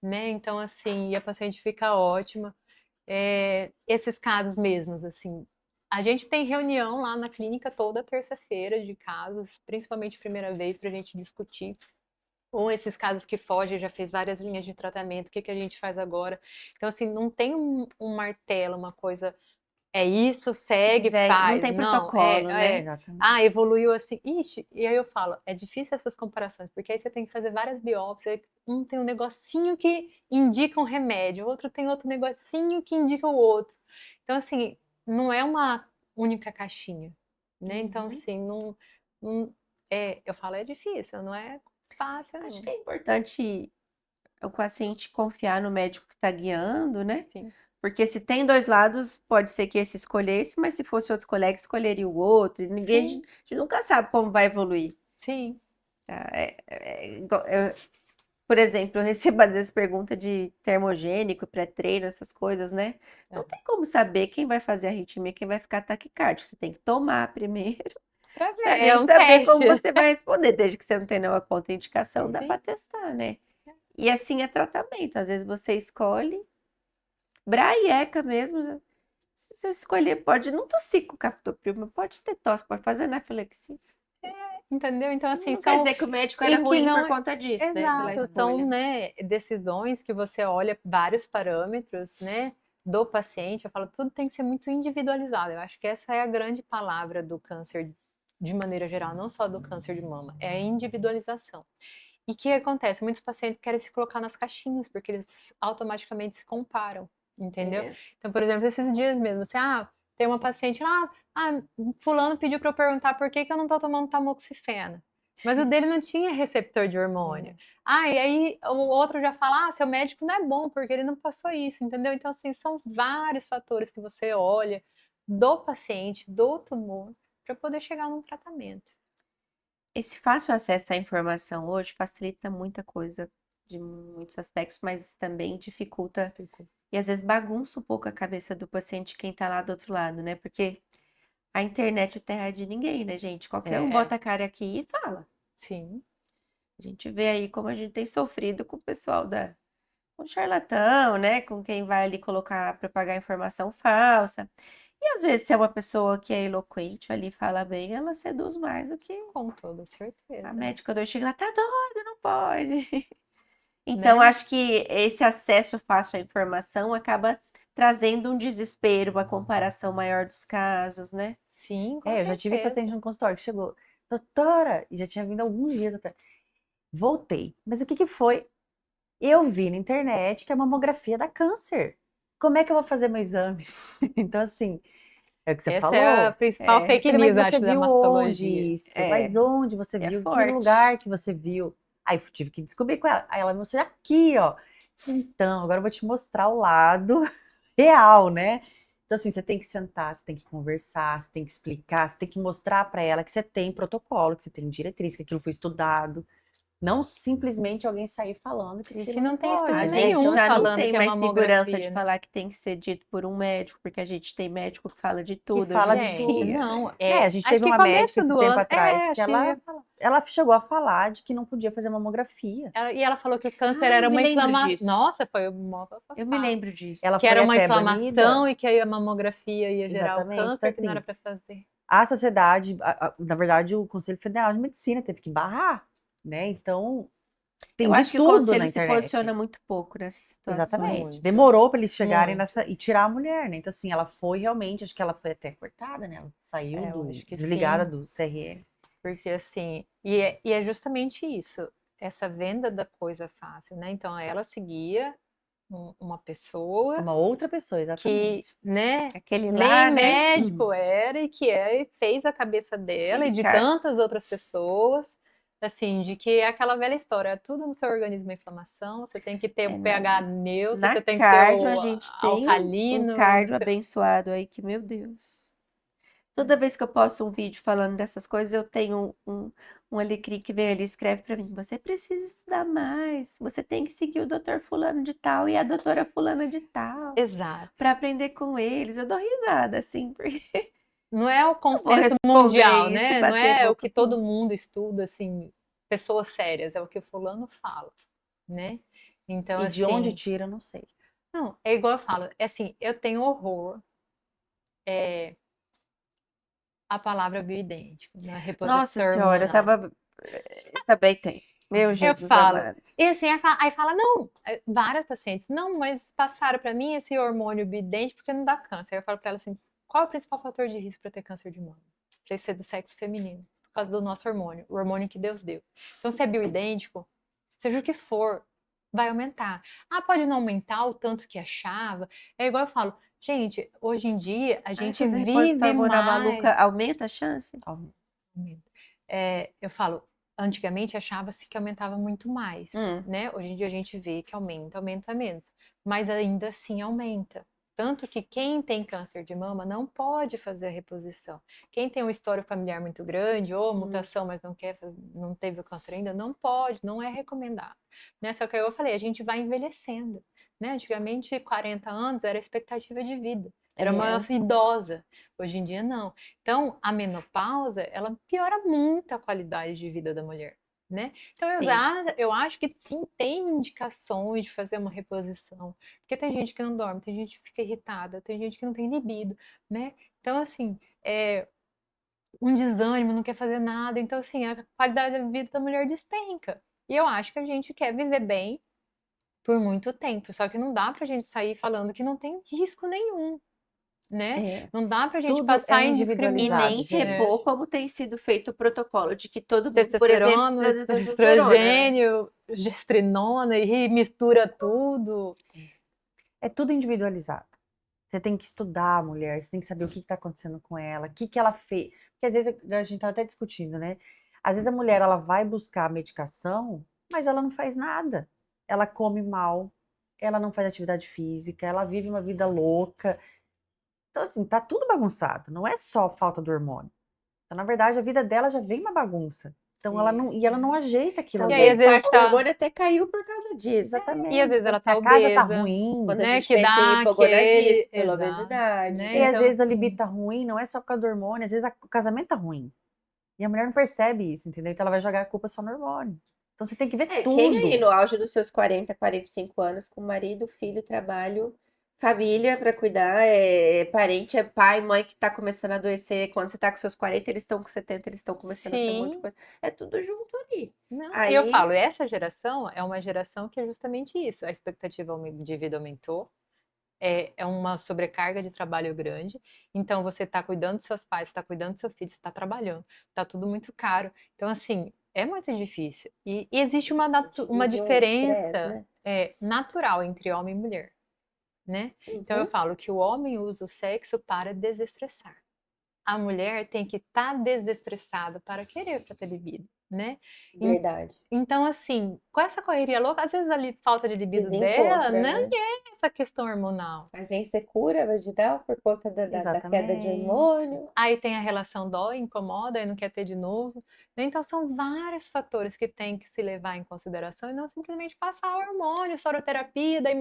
Speaker 2: né? Então, assim, e a paciente fica ótima. Esses casos mesmos, assim, a gente tem reunião lá na clínica toda terça-feira de casos, principalmente primeira vez, para a gente discutir. Ou esses casos que fogem, já fez várias linhas de tratamento, o que a gente faz agora? Então, assim, não tem um martelo, uma coisa, é isso, segue,
Speaker 1: não
Speaker 2: faz.
Speaker 1: tem
Speaker 2: Não,
Speaker 1: protocolo, né?
Speaker 3: Exatamente.
Speaker 2: evoluiu assim. Ixi, e aí eu falo, é difícil essas comparações, porque aí você tem que fazer várias biópsias. Um tem um negocinho que indica um remédio, o outro tem outro negocinho que indica o outro. Então, assim, não é uma única caixinha, né? Então,
Speaker 1: Uhum.
Speaker 2: assim, eu falo, é difícil, não é fácil,
Speaker 1: Acho
Speaker 2: não.
Speaker 1: que é importante o paciente confiar no médico que está guiando, né?
Speaker 2: Sim.
Speaker 1: Porque se tem dois lados, pode ser que esse escolhesse, mas se fosse outro colega, escolheria o outro. E ninguém, a
Speaker 2: Sim,
Speaker 1: gente nunca sabe como vai evoluir.
Speaker 2: sim.
Speaker 1: Tá? Por exemplo, eu recebo às vezes pergunta de termogênico, pré-treino, essas coisas, né? Não tem como saber quem vai fazer arritmia, quem vai ficar taquicárdico. Você tem que tomar primeiro,
Speaker 2: Pra ver,
Speaker 1: pra
Speaker 2: é
Speaker 1: gente
Speaker 2: um
Speaker 1: saber como
Speaker 2: teste.
Speaker 1: você vai responder. Desde que você não tenha nenhuma contraindicação, dá
Speaker 2: Sim.
Speaker 1: pra testar, né? E assim é tratamento. Às vezes você escolhe. Braieca mesmo, né? Se você escolher, pode não tossir com captopril, mas pode ter tosse, pode fazer anafilaxia.
Speaker 2: Entendeu? Então, assim,
Speaker 1: Não quer
Speaker 2: são.
Speaker 1: dizer que o médico
Speaker 2: E
Speaker 1: era
Speaker 2: que
Speaker 1: ruim
Speaker 2: não
Speaker 1: por
Speaker 2: é.
Speaker 1: conta disso, né? Pela
Speaker 2: Exato, são,
Speaker 1: escolha.
Speaker 2: né, decisões que você olha vários parâmetros, né, do paciente. Eu falo, tudo tem que ser muito individualizado. Eu acho que essa é a grande palavra do câncer de maneira geral, não só do câncer de mama, é a individualização. E o que acontece? Muitos pacientes querem se colocar nas caixinhas, porque eles automaticamente se comparam, entendeu?
Speaker 1: É.
Speaker 2: Então, por exemplo, esses dias mesmo, assim, tem uma paciente lá, fulano pediu para eu perguntar por que eu não tô tomando tamoxifena. Mas o dele não tinha receptor de hormônio. E aí o outro já fala, seu médico não é bom, porque ele não passou isso, entendeu? Então, assim, são vários fatores que você olha do paciente, do tumor, para poder chegar num tratamento.
Speaker 1: Esse fácil acesso à informação hoje facilita muita coisa de muitos aspectos, mas também dificulta e às vezes bagunça um pouco a cabeça do paciente quem tá lá do outro lado, né? Porque a internet é terra de ninguém, né, gente? Qualquer um bota a cara aqui e fala.
Speaker 2: Sim.
Speaker 1: A gente vê aí como a gente tem sofrido com o pessoal com charlatão, né? Com quem vai ali colocar, propagar informação falsa. E às vezes, se é uma pessoa que é eloquente ali, fala bem, ela seduz mais do que
Speaker 2: Com toda certeza.
Speaker 1: a médica. Quando eu chego lá, tá doida, não pode. Então,
Speaker 2: Né?
Speaker 1: acho que esse acesso fácil à informação acaba trazendo um desespero, uma comparação maior dos casos, né?
Speaker 2: Sim, com
Speaker 3: Eu já tive
Speaker 2: certeza.
Speaker 3: paciente no consultório que chegou, doutora, e já tinha vindo alguns dias atrás. Voltei. Mas o que que foi? Eu vi na internet que a mamografia dá câncer. Como é que eu vou fazer meu exame? Então, assim, é o que você
Speaker 2: Essa é a
Speaker 3: falou.
Speaker 2: principal
Speaker 1: É,
Speaker 2: fake
Speaker 3: Filha, mas
Speaker 2: news,
Speaker 3: você
Speaker 2: acho, da
Speaker 3: viu onde
Speaker 2: mastologia.
Speaker 3: isso? Mas onde você
Speaker 1: é
Speaker 3: viu? Que
Speaker 1: forte.
Speaker 3: lugar que você viu? Aí eu tive que descobrir com ela. Aí ela me mostrou aqui, ó. Então, agora eu vou te mostrar o lado real, né? Então, assim, você tem que sentar, você tem que conversar, você tem que explicar, você tem que mostrar para ela que você tem protocolo, que você tem diretriz, que aquilo foi estudado. Não simplesmente alguém sair falando que
Speaker 2: E que
Speaker 3: aquilo não
Speaker 2: não tem estudo
Speaker 1: A
Speaker 3: pode, né?
Speaker 1: gente
Speaker 3: Então,
Speaker 2: nenhum
Speaker 1: já não
Speaker 3: assim,
Speaker 2: falando
Speaker 1: tem
Speaker 2: que é
Speaker 1: mais segurança de
Speaker 2: mamografia, né?
Speaker 1: falar que tem que ser dito por um médico, porque a gente tem médico que fala de
Speaker 3: que
Speaker 1: tudo hoje
Speaker 3: fala
Speaker 1: em
Speaker 3: de
Speaker 2: Gente,
Speaker 3: tudo.
Speaker 1: dia.
Speaker 2: não.
Speaker 3: É, a gente
Speaker 2: Acho
Speaker 3: teve
Speaker 2: que
Speaker 3: uma médica
Speaker 2: começo
Speaker 3: esse
Speaker 2: do
Speaker 3: tempo
Speaker 2: ano.
Speaker 3: atrás que
Speaker 2: Acho que eu ia falar.
Speaker 3: ela chegou a falar de que não podia fazer mamografia.
Speaker 2: E ela falou que o câncer
Speaker 1: Ah,
Speaker 2: era
Speaker 1: eu me
Speaker 2: uma
Speaker 1: lembro
Speaker 2: inflamação.
Speaker 1: disso.
Speaker 2: Nossa, foi uma
Speaker 1: Eu me
Speaker 2: bafafá.
Speaker 1: lembro disso.
Speaker 3: Ela
Speaker 2: Que
Speaker 3: foi
Speaker 2: era uma
Speaker 3: até banida,
Speaker 2: inflamação e que aí a mamografia ia gerar o
Speaker 3: exatamente. Então,
Speaker 2: câncer, que não era
Speaker 3: assim,
Speaker 2: para fazer.
Speaker 3: a sociedade, na verdade, o Conselho Federal de Medicina teve que barrar, né? Então, tem
Speaker 1: Eu
Speaker 3: de
Speaker 1: acho que o
Speaker 3: tudo na
Speaker 1: conselho se posiciona
Speaker 3: internet.
Speaker 1: muito pouco nessas situações.
Speaker 3: Exatamente.
Speaker 2: Muito,
Speaker 3: Demorou para eles chegarem
Speaker 2: muito.
Speaker 3: nessa e tirar a mulher, né? Então, assim, ela foi realmente, acho que ela foi até cortada, né? Ela saiu
Speaker 2: Eu acho que
Speaker 3: desligada
Speaker 2: sim.
Speaker 3: do CRM.
Speaker 2: Porque assim, e é justamente isso, essa venda da coisa fácil, né? Então ela seguia uma pessoa
Speaker 3: Uma outra pessoa,
Speaker 2: que,
Speaker 3: exatamente.
Speaker 2: né,
Speaker 1: Aquele
Speaker 2: nem
Speaker 1: lá, né?
Speaker 2: médico era e fez a cabeça dela
Speaker 1: Aquele
Speaker 2: e de
Speaker 1: cara.
Speaker 2: tantas outras pessoas, assim, de que é aquela velha história, tudo no seu organismo é inflamação, você tem que ter o
Speaker 1: É,
Speaker 2: pH neutro,
Speaker 1: na
Speaker 2: você tem que ter
Speaker 1: cardio, a
Speaker 2: o
Speaker 1: gente tem um
Speaker 2: alcalino,
Speaker 1: cardio abençoado aí, que, meu Deus. Toda
Speaker 2: é,
Speaker 1: vez que eu posto um vídeo falando dessas coisas, eu tenho um alecrim que vem ali e escreve pra mim: você precisa estudar mais, você tem que seguir o doutor fulano de tal e a doutora fulana de tal,
Speaker 2: exato.
Speaker 1: pra aprender com eles. Eu dou risada, assim, porque
Speaker 2: Não é o
Speaker 1: eu vou
Speaker 2: consenso
Speaker 1: responder
Speaker 2: mundial,
Speaker 1: isso e
Speaker 2: né? Não
Speaker 1: bater
Speaker 2: é o
Speaker 1: boca
Speaker 2: que
Speaker 1: com...
Speaker 2: todo mundo estuda, assim, pessoas sérias, é o que o fulano fala, né? Então,
Speaker 3: E de onde
Speaker 2: assim,
Speaker 3: tira, não sei.
Speaker 2: não, é igual eu falo, é assim, eu tenho horror à palavra bioidêntico, na
Speaker 1: Nossa
Speaker 2: reposição
Speaker 1: senhora, eu
Speaker 2: hormonal.
Speaker 1: tava... também tem. Meu
Speaker 2: Eu
Speaker 1: Jesus
Speaker 2: falo,
Speaker 1: amado.
Speaker 2: e assim, aí fala, não, várias pacientes, não, mas passaram para mim esse hormônio bioidêntico porque não dá câncer. Aí eu falo para ela assim, qual é o principal fator de risco para ter câncer de mama? Para ser do sexo feminino, por causa do nosso hormônio, o hormônio que Deus deu. Então, se é bioidêntico, seja o que for, vai aumentar. Ah, pode não aumentar o tanto que achava. É igual eu falo, gente, hoje em dia a gente
Speaker 1: Essa reposição
Speaker 2: vive
Speaker 1: hormonal maluca
Speaker 2: mais.
Speaker 1: aumenta a chance?
Speaker 2: Eu falo, antigamente achava-se que aumentava muito mais,
Speaker 1: Hum.
Speaker 2: né? Hoje em dia a gente vê que aumenta menos, mas ainda assim aumenta. Tanto que quem tem câncer de mama não pode fazer a reposição. Quem tem um histórico familiar muito grande ou mutação, mas não teve o câncer ainda, não pode, não é recomendado. Né? Só que eu falei, a gente vai envelhecendo. Né? Antigamente, 40 anos era a expectativa de vida. Era uma
Speaker 1: É.
Speaker 2: idosa. Hoje em dia, não. Então, a menopausa, ela piora muito a qualidade de vida da mulher, né? Então,
Speaker 1: Sim.
Speaker 2: eu acho que sim, tem indicações de fazer uma reposição, porque tem gente que não dorme, tem gente que fica irritada, tem gente que não tem libido, né? Então, assim, um desânimo, não quer fazer nada. Então, assim, a qualidade da vida da mulher despenca. E eu acho que a gente quer viver bem por muito tempo, só que não dá pra gente sair falando que não tem risco nenhum, né?
Speaker 1: É.
Speaker 2: Não dá pra gente
Speaker 3: Tudo é
Speaker 2: passar
Speaker 1: E
Speaker 3: individualizado,
Speaker 1: nem
Speaker 2: indiscriminadamente.
Speaker 1: repor como tem sido feito o protocolo de que todo mundo, por exemplo,
Speaker 2: Testosterona,
Speaker 1: precisa de testosterona, né?
Speaker 2: estrogênio, gestrinona e mistura tudo.
Speaker 3: É tudo individualizado. Você tem que estudar a mulher, você tem que saber o que está acontecendo com ela, o que ela fez. Porque às vezes a gente está até discutindo, né? Às vezes a mulher ela vai buscar a medicação, mas ela não faz nada. Ela come mal, ela não faz atividade física, ela vive uma vida louca. Então, assim, tá tudo bagunçado. Não é só falta do hormônio. Então, na verdade, a vida dela já vem uma bagunça. Então, ela não ajeita aquilo
Speaker 2: E aí,
Speaker 3: ali.
Speaker 2: às
Speaker 1: Talvez
Speaker 2: vezes,
Speaker 1: parte do
Speaker 2: tá.
Speaker 1: hormônio até caiu por causa disso.
Speaker 2: E às
Speaker 3: Exatamente.
Speaker 2: vezes
Speaker 3: Então,
Speaker 2: ela
Speaker 3: assim,
Speaker 2: tá
Speaker 3: a casa tá
Speaker 2: obesa,
Speaker 3: ruim,
Speaker 1: Quando a
Speaker 2: né?
Speaker 1: gente
Speaker 2: Que
Speaker 1: pensa em
Speaker 2: dá
Speaker 1: hipogonadismo,
Speaker 2: aquele.
Speaker 1: pela
Speaker 2: Exato.
Speaker 1: obesidade.
Speaker 2: Né?
Speaker 3: e às
Speaker 2: Então,
Speaker 3: vezes a
Speaker 2: assim,
Speaker 3: libido tá ruim, não é só por causa do hormônio, às vezes o casamento tá ruim. E a mulher não percebe isso, entendeu? Então ela vai jogar a culpa só no hormônio. Então você tem que ver
Speaker 1: Quem aí
Speaker 3: tudo.
Speaker 1: no auge dos seus 40, 45 anos, com marido, filho, trabalho, família pra cuidar, é parente, é pai, mãe que tá começando a adoecer. Quando você tá com seus 40, eles estão com 70, eles estão começando a ter um monte de
Speaker 2: Sim.
Speaker 1: coisa. É tudo junto ali.
Speaker 2: Não, e eu
Speaker 1: Aí,
Speaker 2: falo, essa geração é uma geração que é justamente isso. A expectativa de vida aumentou, é uma sobrecarga de trabalho grande. Então, você está cuidando dos seus pais, está cuidando do seu filho, você está trabalhando, está tudo muito caro. Então, assim, é muito difícil. E existe uma
Speaker 1: vive um estresse,
Speaker 2: diferença
Speaker 1: né?
Speaker 2: natural entre homem e mulher, né? Então, eu
Speaker 1: Uhum.
Speaker 2: falo que o homem usa o sexo para desestressar. A mulher tem que estar desestressada para querer para ter libido, né? En-
Speaker 1: Verdade.
Speaker 2: Então, assim, com essa correria louca, às vezes ali falta de libido dela,
Speaker 1: Desencontra,
Speaker 2: não
Speaker 1: né?
Speaker 2: é essa questão hormonal.
Speaker 1: Aí vem secura vaginal por conta da queda de
Speaker 3: Exatamente.
Speaker 1: hormônio.
Speaker 2: Aí tem a relação dói, incomoda e não quer ter de novo, né. Então são vários fatores que tem que se levar em consideração e não simplesmente passar hormônio, soroterapia, daí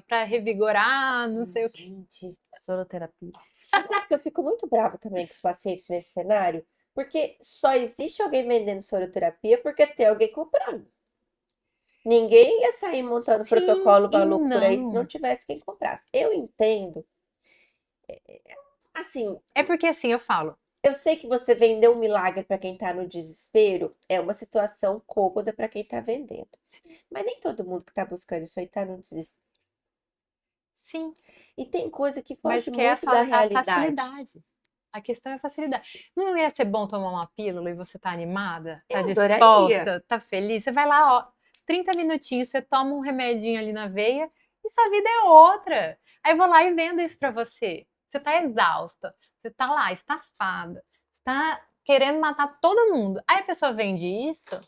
Speaker 2: pra revigorar, não sei o quê.
Speaker 1: Gente.
Speaker 3: Soroterapia.
Speaker 1: Mas sabe que eu fico muito brava também com os pacientes nesse cenário? Porque só existe alguém vendendo soroterapia porque tem alguém comprando. Ninguém ia sair montando
Speaker 2: Sim
Speaker 1: protocolo
Speaker 2: e
Speaker 1: maluco por aí se não
Speaker 2: não.
Speaker 1: tivesse quem comprasse. Eu entendo. Assim,
Speaker 2: É porque assim, eu falo,
Speaker 1: eu sei que você vender um milagre para quem tá no desespero é uma situação cômoda para quem tá vendendo. Mas nem todo mundo que tá buscando isso aí tá no desespero.
Speaker 2: sim,
Speaker 1: E tem coisa que
Speaker 2: mas
Speaker 1: foge
Speaker 2: quer
Speaker 1: muito da
Speaker 2: a
Speaker 1: realidade.
Speaker 2: facilidade. A questão é a facilidade. Não ia ser bom tomar uma pílula e você tá animada, tá
Speaker 1: Eu adoraria.
Speaker 2: disposta, tá feliz? Você vai lá, ó, 30 minutinhos, você toma um remedinho ali na veia e sua vida é outra. Aí eu vou lá e vendo isso pra você. Você tá exausta, você tá lá, estafada, você tá querendo matar todo mundo. Aí a pessoa vende isso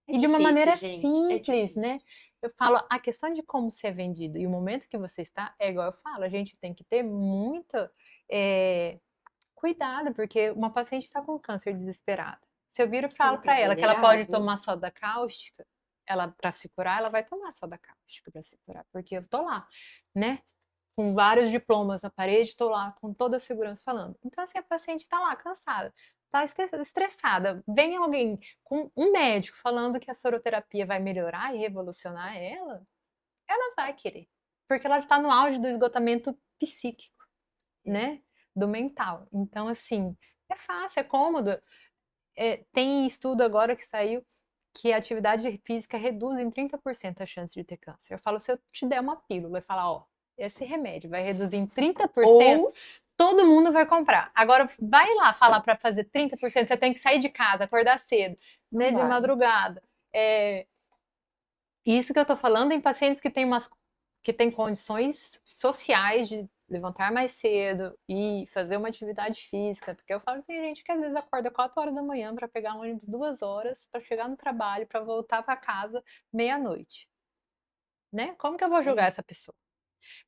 Speaker 1: É
Speaker 2: e de uma
Speaker 1: difícil,
Speaker 2: maneira
Speaker 1: gente. É
Speaker 2: simples, né?
Speaker 1: difícil.
Speaker 2: Eu falo, a questão de como ser vendido e o momento que você está, é igual eu falo, a gente tem que ter muito cuidado, porque uma paciente está com câncer desesperada. Se eu viro e falo
Speaker 1: Super
Speaker 2: para ela que ela pode
Speaker 1: vulnerável.
Speaker 2: tomar soda cáustica, ela para se curar, ela vai tomar soda cáustica para se curar, porque eu tô lá, né? Com vários diplomas na parede, estou lá com toda a segurança falando. Então, assim, a paciente está lá, cansada, está estressada. Vem alguém com um médico falando que a soroterapia vai melhorar e revolucionar ela vai querer. Porque ela está no auge do esgotamento psíquico, né? Do mental. Então, assim, é fácil, é cômodo. Tem estudo agora que saiu que a atividade física reduz em 30% a chance de ter câncer. Eu falo, se eu te der uma pílula e falar, ó, esse remédio vai reduzir em 30%,
Speaker 1: Ou
Speaker 2: todo mundo vai comprar. Agora, vai lá falar para fazer 30%, você tem que sair de casa, acordar cedo,
Speaker 1: não
Speaker 2: né, de
Speaker 1: vai.
Speaker 2: madrugada. Isso que eu tô falando em pacientes que têm condições sociais de levantar mais cedo e fazer uma atividade física, porque eu falo que tem gente que às vezes acorda 4 horas da manhã para pegar um ônibus 2 horas para chegar no trabalho, para voltar para casa meia-noite, né? Como que eu vou julgar
Speaker 1: É.
Speaker 2: essa pessoa?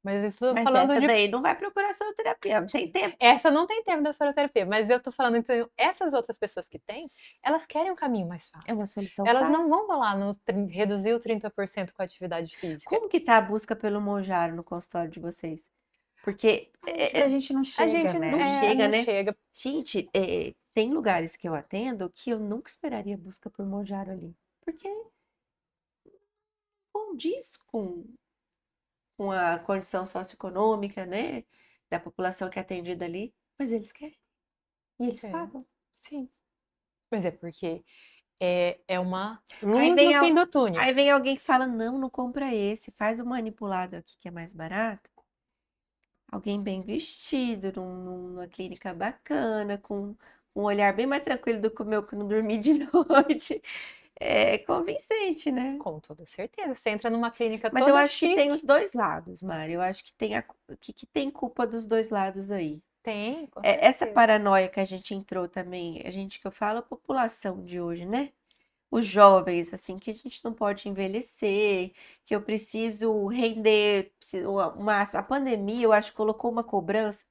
Speaker 2: Mas eu estou
Speaker 1: Mas
Speaker 2: falando
Speaker 1: essa
Speaker 2: de
Speaker 1: daí não vai procurar soroterapia, não tem tempo.
Speaker 2: essa não tem tempo da soroterapia, mas eu tô falando então, essas outras pessoas que têm, elas querem um caminho mais
Speaker 1: É
Speaker 2: fácil.
Speaker 1: uma solução
Speaker 2: Elas não
Speaker 1: fácil.
Speaker 2: vão lá no reduzir o 30% com a atividade física.
Speaker 1: Como que tá a busca pelo Monjaro no consultório de vocês? Porque
Speaker 3: Pra gente não
Speaker 2: A
Speaker 3: chega,
Speaker 2: gente
Speaker 1: não
Speaker 3: né?
Speaker 1: chega,
Speaker 2: não
Speaker 1: né?
Speaker 2: chega.
Speaker 1: Gente, tem lugares que eu atendo que eu nunca esperaria busca por Monjaro ali. Porque condiz com a condição socioeconômica, né? Da população que é atendida ali. Mas eles querem. E eles
Speaker 2: É,
Speaker 1: pagam.
Speaker 2: sim. Mas é porque é uma
Speaker 1: Aí
Speaker 2: luz
Speaker 1: vem,
Speaker 2: no fim do túnel.
Speaker 1: aí vem alguém que fala: não, não compra esse, faz o manipulado aqui que é mais barato. Alguém bem vestido, numa clínica bacana, com um olhar bem mais tranquilo do que o meu que não dormi de noite. É convincente, né?
Speaker 2: Com toda certeza. Você entra numa clínica
Speaker 1: Mas eu
Speaker 2: toda
Speaker 1: acho que tem os
Speaker 2: chique.
Speaker 1: dois lados, Mari. Eu acho que que tem culpa dos dois lados aí.
Speaker 2: Tem, com
Speaker 1: Essa
Speaker 2: certeza.
Speaker 1: paranoia que a gente entrou também, a gente que eu falo, a população de hoje, né? Os jovens, assim, que a gente não pode envelhecer, que eu preciso render, a pandemia, eu acho que colocou uma cobrança.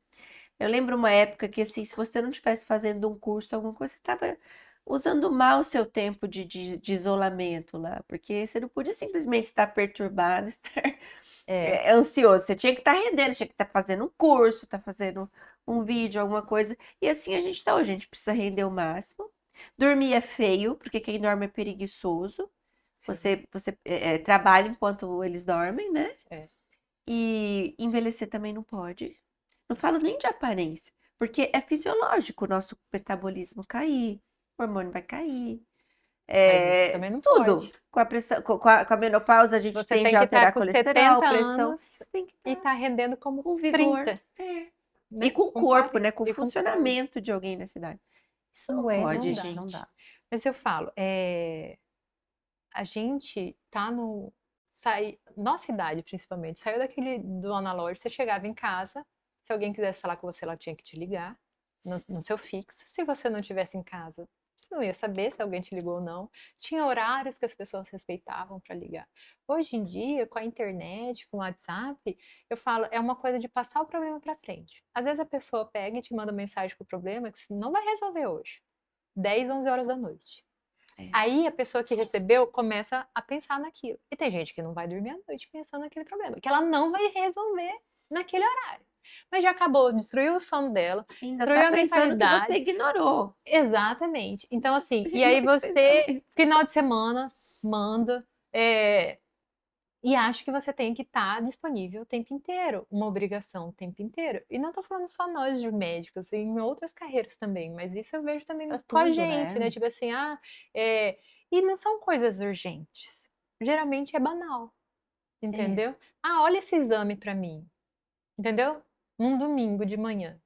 Speaker 1: Eu lembro uma época que, assim, se você não estivesse fazendo um curso, alguma coisa, você estava usando mal o seu tempo de isolamento lá, porque você não podia simplesmente estar perturbado, estar
Speaker 3: É.
Speaker 1: ansioso. Você tinha que estar rendendo, tinha que estar fazendo um curso, estar fazendo um vídeo, alguma coisa. E assim a gente está hoje, a gente precisa render o máximo. Dormir é feio, porque quem dorme é preguiçoso.
Speaker 2: Sim.
Speaker 1: Você trabalha enquanto eles dormem, né?
Speaker 2: É.
Speaker 1: E envelhecer também não pode. Não falo nem de aparência, porque é fisiológico o nosso metabolismo cair, o hormônio vai cair.
Speaker 2: Mas isso também não
Speaker 1: Tudo.
Speaker 2: pode.
Speaker 1: Com a pressão, com a menopausa, a gente
Speaker 2: Você
Speaker 1: tende
Speaker 2: tem
Speaker 1: a
Speaker 2: que estar
Speaker 1: alterar
Speaker 2: com
Speaker 1: colesterol,
Speaker 2: 70
Speaker 1: pressão.
Speaker 2: anos
Speaker 1: Você tem que
Speaker 2: e
Speaker 1: estar
Speaker 2: tá rendendo como
Speaker 1: com vigor.
Speaker 2: 30,
Speaker 1: É.
Speaker 2: né?
Speaker 1: E com o
Speaker 2: Com
Speaker 1: corpo,
Speaker 2: 40
Speaker 1: né? Com o
Speaker 2: e com 40.
Speaker 1: funcionamento de alguém nessa idade. Isso não
Speaker 3: Não
Speaker 1: pode,
Speaker 3: dá,
Speaker 1: gente.
Speaker 3: não dá.
Speaker 2: Mas eu falo, a gente tá no. Nossa idade, principalmente, saiu do analógico, você chegava em casa, se alguém quisesse falar com você, ela tinha que te ligar no seu fixo. Se você não estivesse em casa, você não ia saber se alguém te ligou ou não. Tinha horários que as pessoas respeitavam para ligar. Hoje em dia, com a internet, com o WhatsApp, eu falo, é uma coisa de passar o problema para frente. Às vezes a pessoa pega e te manda mensagem com o problema que você não vai resolver hoje. 10, 11 horas da noite.
Speaker 1: É.
Speaker 2: Aí a pessoa que recebeu começa a pensar naquilo. E tem gente que não vai dormir à noite pensando naquele problema, que ela não vai resolver naquele horário. Mas já acabou, destruiu o sono dela,
Speaker 1: Ainda
Speaker 2: destruiu
Speaker 1: tá
Speaker 2: a
Speaker 1: pensando que você
Speaker 2: mentalidade.
Speaker 1: ignorou.
Speaker 2: Exatamente. Então, assim, e aí
Speaker 1: Esse
Speaker 2: você,
Speaker 1: pensamento.
Speaker 2: final de semana, manda, e acha que você tem que estar disponível o tempo inteiro, uma obrigação o tempo inteiro. E não tô falando só nós de médicos, em outras carreiras também, mas isso eu vejo também
Speaker 3: Pra
Speaker 2: com a
Speaker 3: tudo,
Speaker 2: gente,
Speaker 3: né?
Speaker 2: né? Tipo assim, e não são coisas urgentes. Geralmente é banal, entendeu? Ah, olha esse exame pra mim, entendeu? Num domingo de manhã.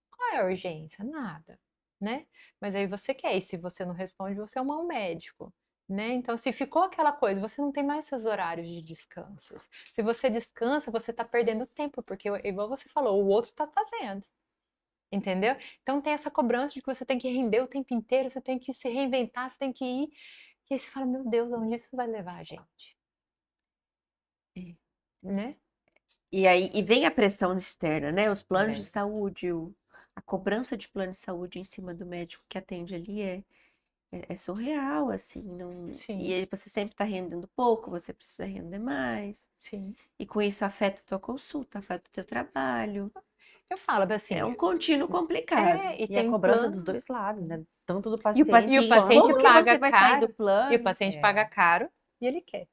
Speaker 2: Qual é a urgência? Nada, né? Mas aí você quer, e se você não responde, você é um mau médico, né? Então, se ficou aquela coisa, você não tem mais seus horários de descansos. Se você descansa, você tá perdendo tempo, porque, igual você falou, o outro tá fazendo, entendeu? Então, tem essa cobrança de que você tem que render o tempo inteiro, você tem que se reinventar, você tem que ir. E aí você fala, meu Deus, onde isso vai levar a gente?
Speaker 1: É.
Speaker 2: Né?
Speaker 1: E aí, e vem a pressão externa, né? Os planos de
Speaker 2: Vem.
Speaker 1: saúde, a cobrança de plano de saúde em cima do médico que atende ali é surreal, assim, não... E
Speaker 2: Sim,
Speaker 1: aí você sempre tá rendendo pouco, você precisa render mais.
Speaker 2: sim.
Speaker 1: E com isso afeta a tua consulta, afeta o teu trabalho.
Speaker 2: Eu falo
Speaker 1: É
Speaker 2: assim,
Speaker 1: um contínuo complicado.
Speaker 2: e
Speaker 3: E a
Speaker 2: tem
Speaker 3: cobrança dos
Speaker 2: plano.
Speaker 3: dois lados, né? Tanto do
Speaker 1: E o
Speaker 3: paciente
Speaker 2: E o
Speaker 1: paciente,
Speaker 2: paciente
Speaker 1: como que
Speaker 3: quanto.
Speaker 2: paga
Speaker 1: você vai sair do
Speaker 2: caro, e o
Speaker 1: plano?
Speaker 2: paciente paga caro e ele quer.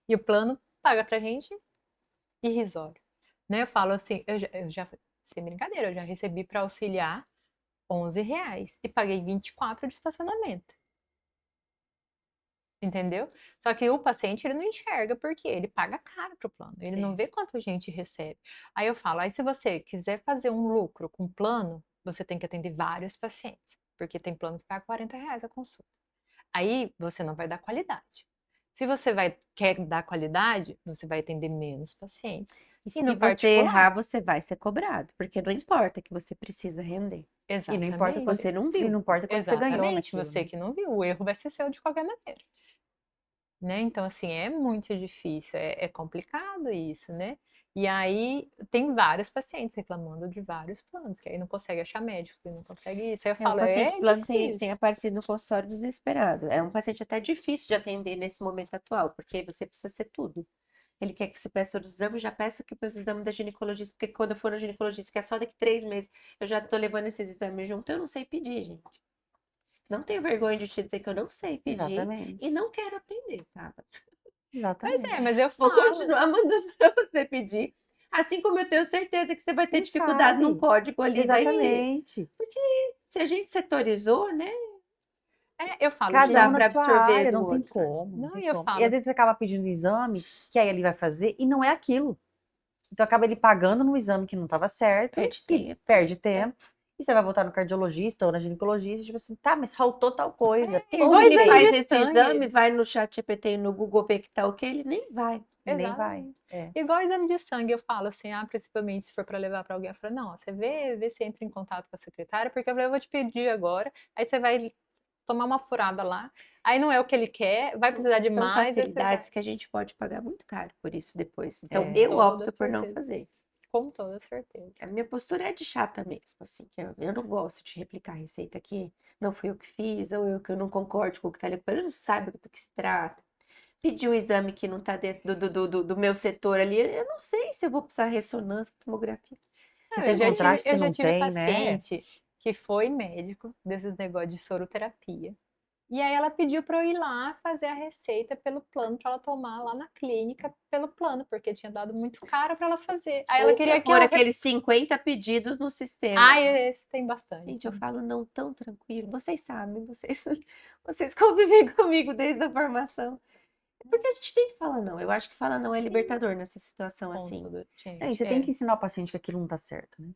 Speaker 2: E o plano paga pra gente irrisório. Né? Eu falo assim, sem brincadeira, eu já recebi para auxiliar R$ 11 e paguei 24 de estacionamento. Entendeu? Só que o paciente ele não enxerga porque ele paga caro pro plano, ele não vê quanto a gente recebe. Aí eu falo, aí se você quiser fazer um lucro com plano, você tem que atender vários pacientes, porque tem plano que paga R$ 40 a consulta. Aí você não vai dar qualidade. Se você quer dar qualidade, você vai atender menos pacientes.
Speaker 1: E
Speaker 2: E
Speaker 1: se
Speaker 2: no
Speaker 1: você
Speaker 2: particular,
Speaker 1: errar, você vai ser cobrado, porque não importa que você precisa render.
Speaker 3: E não importa quando,
Speaker 2: exatamente.
Speaker 1: Você não
Speaker 3: e
Speaker 1: viu.
Speaker 3: não importa quando você ganhou
Speaker 2: Exatamente.
Speaker 3: naquilo,
Speaker 2: Você
Speaker 3: né?
Speaker 2: que não viu, o erro vai ser seu de qualquer maneira. Né? Então, assim, é muito difícil, é complicado isso, né? E aí tem vários pacientes reclamando de vários planos, que aí não consegue achar médico, que não consegue isso. Aí eu
Speaker 1: O
Speaker 2: falo,
Speaker 1: paciente
Speaker 2: é
Speaker 1: plano tem
Speaker 2: difícil.
Speaker 1: aparecido no consultório desesperado. É um paciente até difícil de atender nesse momento atual, porque você precisa ser tudo. Ele quer que você peça os exames, já peça que os exames da ginecologista, porque quando eu for no ginecologista, que é só daqui 3 meses, eu já tô levando esses exames junto, eu não sei pedir, gente. Não tenho vergonha de te dizer que eu não sei pedir
Speaker 3: Exatamente.
Speaker 1: e não quero aprender, tá?
Speaker 2: Pois
Speaker 3: Exatamente.
Speaker 2: é, mas eu
Speaker 1: Vou
Speaker 2: falo.
Speaker 1: continuar mandando pra você pedir. Assim como eu tenho certeza que você vai ter
Speaker 3: Quem
Speaker 1: dificuldade num
Speaker 3: sabe?
Speaker 1: código ali da escrita.
Speaker 3: Exatamente.
Speaker 1: Se a gente setorizou, né?
Speaker 2: Eu falo,
Speaker 1: Não
Speaker 3: Cada
Speaker 1: dá
Speaker 3: um na
Speaker 1: para
Speaker 3: sua
Speaker 1: absorver
Speaker 3: área,
Speaker 1: do
Speaker 3: não tem
Speaker 1: outro, né?
Speaker 3: como, não
Speaker 2: não,
Speaker 3: tem
Speaker 2: e eu
Speaker 3: como. E às
Speaker 2: falo,
Speaker 3: vezes você acaba pedindo um exame que aí ele vai fazer e não é aquilo. Então acaba ele pagando no exame que não estava certo,
Speaker 1: Perde
Speaker 3: e
Speaker 1: tempo.
Speaker 3: perde tempo. E você vai voltar no cardiologista ou na ginecologista, tipo assim, tá, mas faltou tal coisa. Por que que eu
Speaker 1: Ou
Speaker 2: igual
Speaker 3: não
Speaker 1: ele
Speaker 2: exame
Speaker 1: faz
Speaker 3: fez?
Speaker 2: de
Speaker 1: esse exame,
Speaker 2: sangue.
Speaker 1: vai no chat GPT e no Google ver que tá ok, ele nem vai.
Speaker 3: E nem vai.
Speaker 2: Exatamente.
Speaker 3: É.
Speaker 2: Igual exame de sangue, eu falo assim, principalmente se for para levar para alguém, eu falo, não, você vê se entra em contato com a secretária, porque eu falei, eu vou te pedir agora, aí você vai tomar uma furada lá, aí não é o que ele quer, vai precisar de
Speaker 1: São
Speaker 2: mais, aí você vai.
Speaker 1: facilidades que a gente pode pagar muito caro por isso depois. Então,
Speaker 3: É.
Speaker 1: eu
Speaker 2: Toda
Speaker 1: opto por não
Speaker 2: certeza.
Speaker 1: fazer.
Speaker 2: Com toda certeza.
Speaker 1: A minha postura é de chata mesmo, assim, que eu não gosto de replicar receita aqui. Não fui eu que fiz, ou eu que eu não concordo com o que tá ali, eu não sabe do que se trata. Pedir um exame que não tá dentro do meu setor ali, eu não sei se eu vou precisar ressonância, tomografia.
Speaker 3: Se
Speaker 2: Não,
Speaker 3: tem contraste, se
Speaker 2: eu já
Speaker 3: não
Speaker 2: tive
Speaker 3: tem, né?
Speaker 2: paciente que foi médico desses negócios de soroterapia E aí ela pediu para eu ir lá fazer a receita pelo plano para ela tomar lá na clínica pelo plano, porque tinha dado muito caro para ela fazer. Aí ela
Speaker 1: Ou
Speaker 2: queria
Speaker 1: pra
Speaker 2: que
Speaker 1: pôr
Speaker 2: eu
Speaker 1: aqueles 50 pedidos no sistema.
Speaker 2: Ah, esse tem bastante.
Speaker 1: Gente, eu falo não tão tranquilo. Vocês sabem, vocês convivem comigo desde a formação. Porque a gente tem que falar não. Eu acho que falar não é libertador nessa situação
Speaker 2: Com
Speaker 1: assim.
Speaker 2: tudo,
Speaker 3: É, e
Speaker 2: gente.
Speaker 3: você tem que ensinar o paciente que aquilo não tá certo, né?